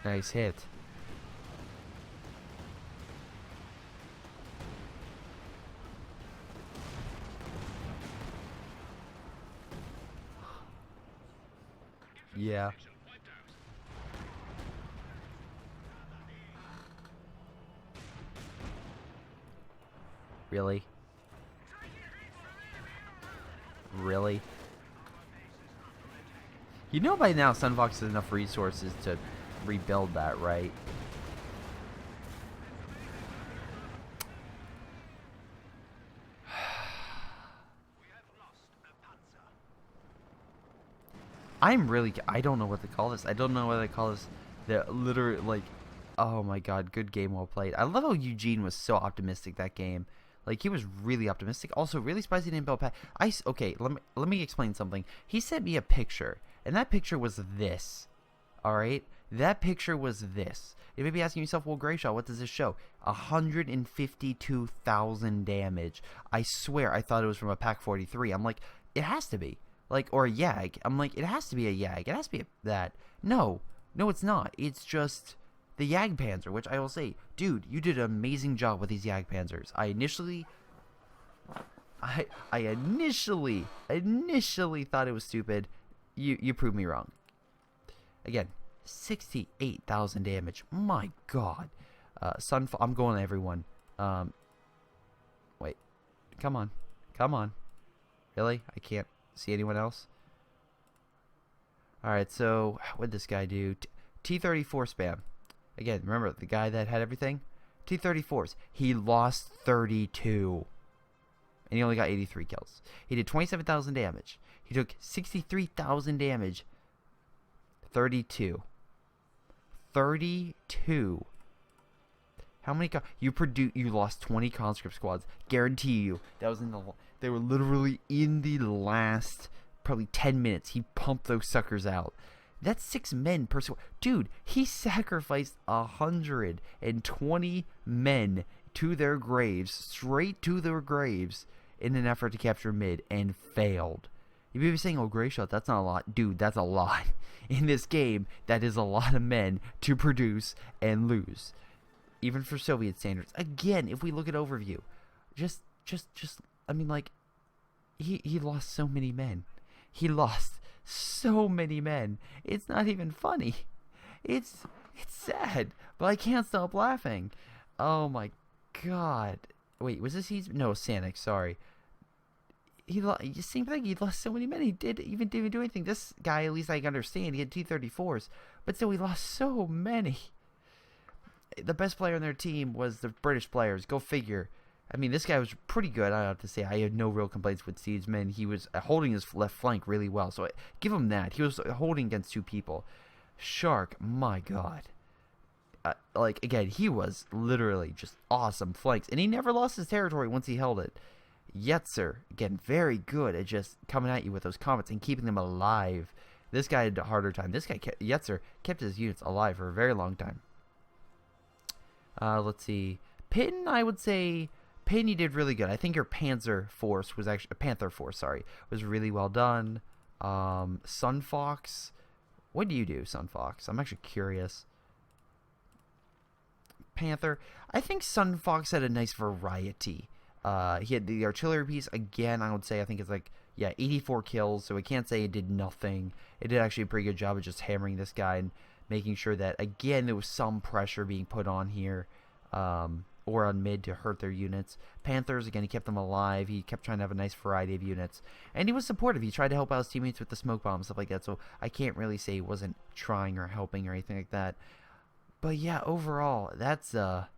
A: Nice hit. Yeah. Really? Really? You know by now Sunfox has enough resources to rebuild that, right? I don't know what to call this. I don't know what to call this. The literally, like, oh my God, good game, well played. I love how Eugene was so optimistic that game. Like, he was really optimistic. Also, really surprised he didn't build okay, let me explain something. He sent me a picture, and that picture was this. All right? That picture was this. You may be asking yourself, well, Greyshot, what does this show? 152,000 damage. I swear I thought it was from a Pack 43. I'm like, it has to be. Like, or a Yag. I'm like, it has to be a Yag. It has to be that. No, it's not. It's just the Yag Panzer, which I will say, dude, you did an amazing job with these Yag Panzers. I initially thought it was stupid. You proved me wrong. Again, 68,000 damage. My God. I'm going to everyone. Wait. Come on. Really? I can't see anyone else? Alright, so what did this guy do? T-34 spam. Again, remember the guy that had everything? T-34s. He lost 32. And he only got 83 kills. He did 27,000 damage. He took 63,000 damage 32. 32. How many you lost 20 conscript squads. Guarantee you that was they were literally in the last probably 10 minutes. He pumped those suckers out. That's 6 men per squad. Dude, he sacrificed 120 men to their graves, straight to their graves, in an effort to capture mid, and failed. You may be saying, oh, Greyshot, that's not a lot. Dude, that's a lot. In this game, that is a lot of men to produce and lose. Even for Soviet standards. Again, if we look at overview, I mean, like, he lost so many men. He lost so many men. It's not even funny. It's sad, but I can't stop laughing. Oh my god. Wait, was this no, Sanic, sorry. Same thing, he lost so many men. He didn't do anything. This guy, at least I understand, he had T-34s, but still he lost so many. The best player on their team was the British players. Go figure. I mean, this guy was pretty good, I have to say. I had no real complaints with Seedsman. He was holding his left flank really well, so give him that. He was holding against 2 people. Shark, my god. Like, again, he was literally just awesome flanks, and he never lost his territory once he held it. Yetzer, again, very good at just coming at you with those comets and keeping them alive. This guy had a harder time. This guy, Yetzer, kept his units alive for a very long time. Let's see. Pin, I would say, Pin, you did really good. I think your Panther Force was was really well done. Sunfox, what do you do, Sunfox? I'm actually curious. Panther, I think Sunfox had a nice variety. He had the artillery piece, again, I would say, I think it's like, yeah, 84 kills, so I can't say it did nothing. It did actually a pretty good job of just hammering this guy and making sure that, again, there was some pressure being put on here, or on mid to hurt their units. Panthers, again, he kept them alive. He kept trying to have a nice variety of units. And he was supportive. He tried to help out his teammates with the smoke bomb, stuff like that, so I can't really say he wasn't trying or helping or anything like that. But yeah, overall, that's a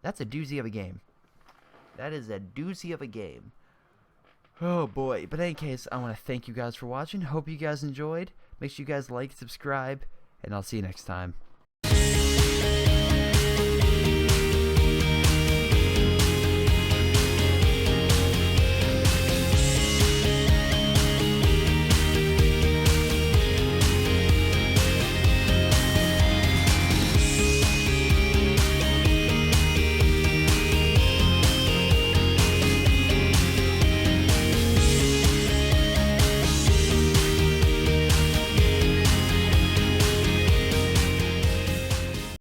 A: doozy of a game. That is a doozy of a game. Oh boy. But in any case, I want to thank you guys for watching. Hope you guys enjoyed. Make sure you guys like, subscribe, and I'll see you next time.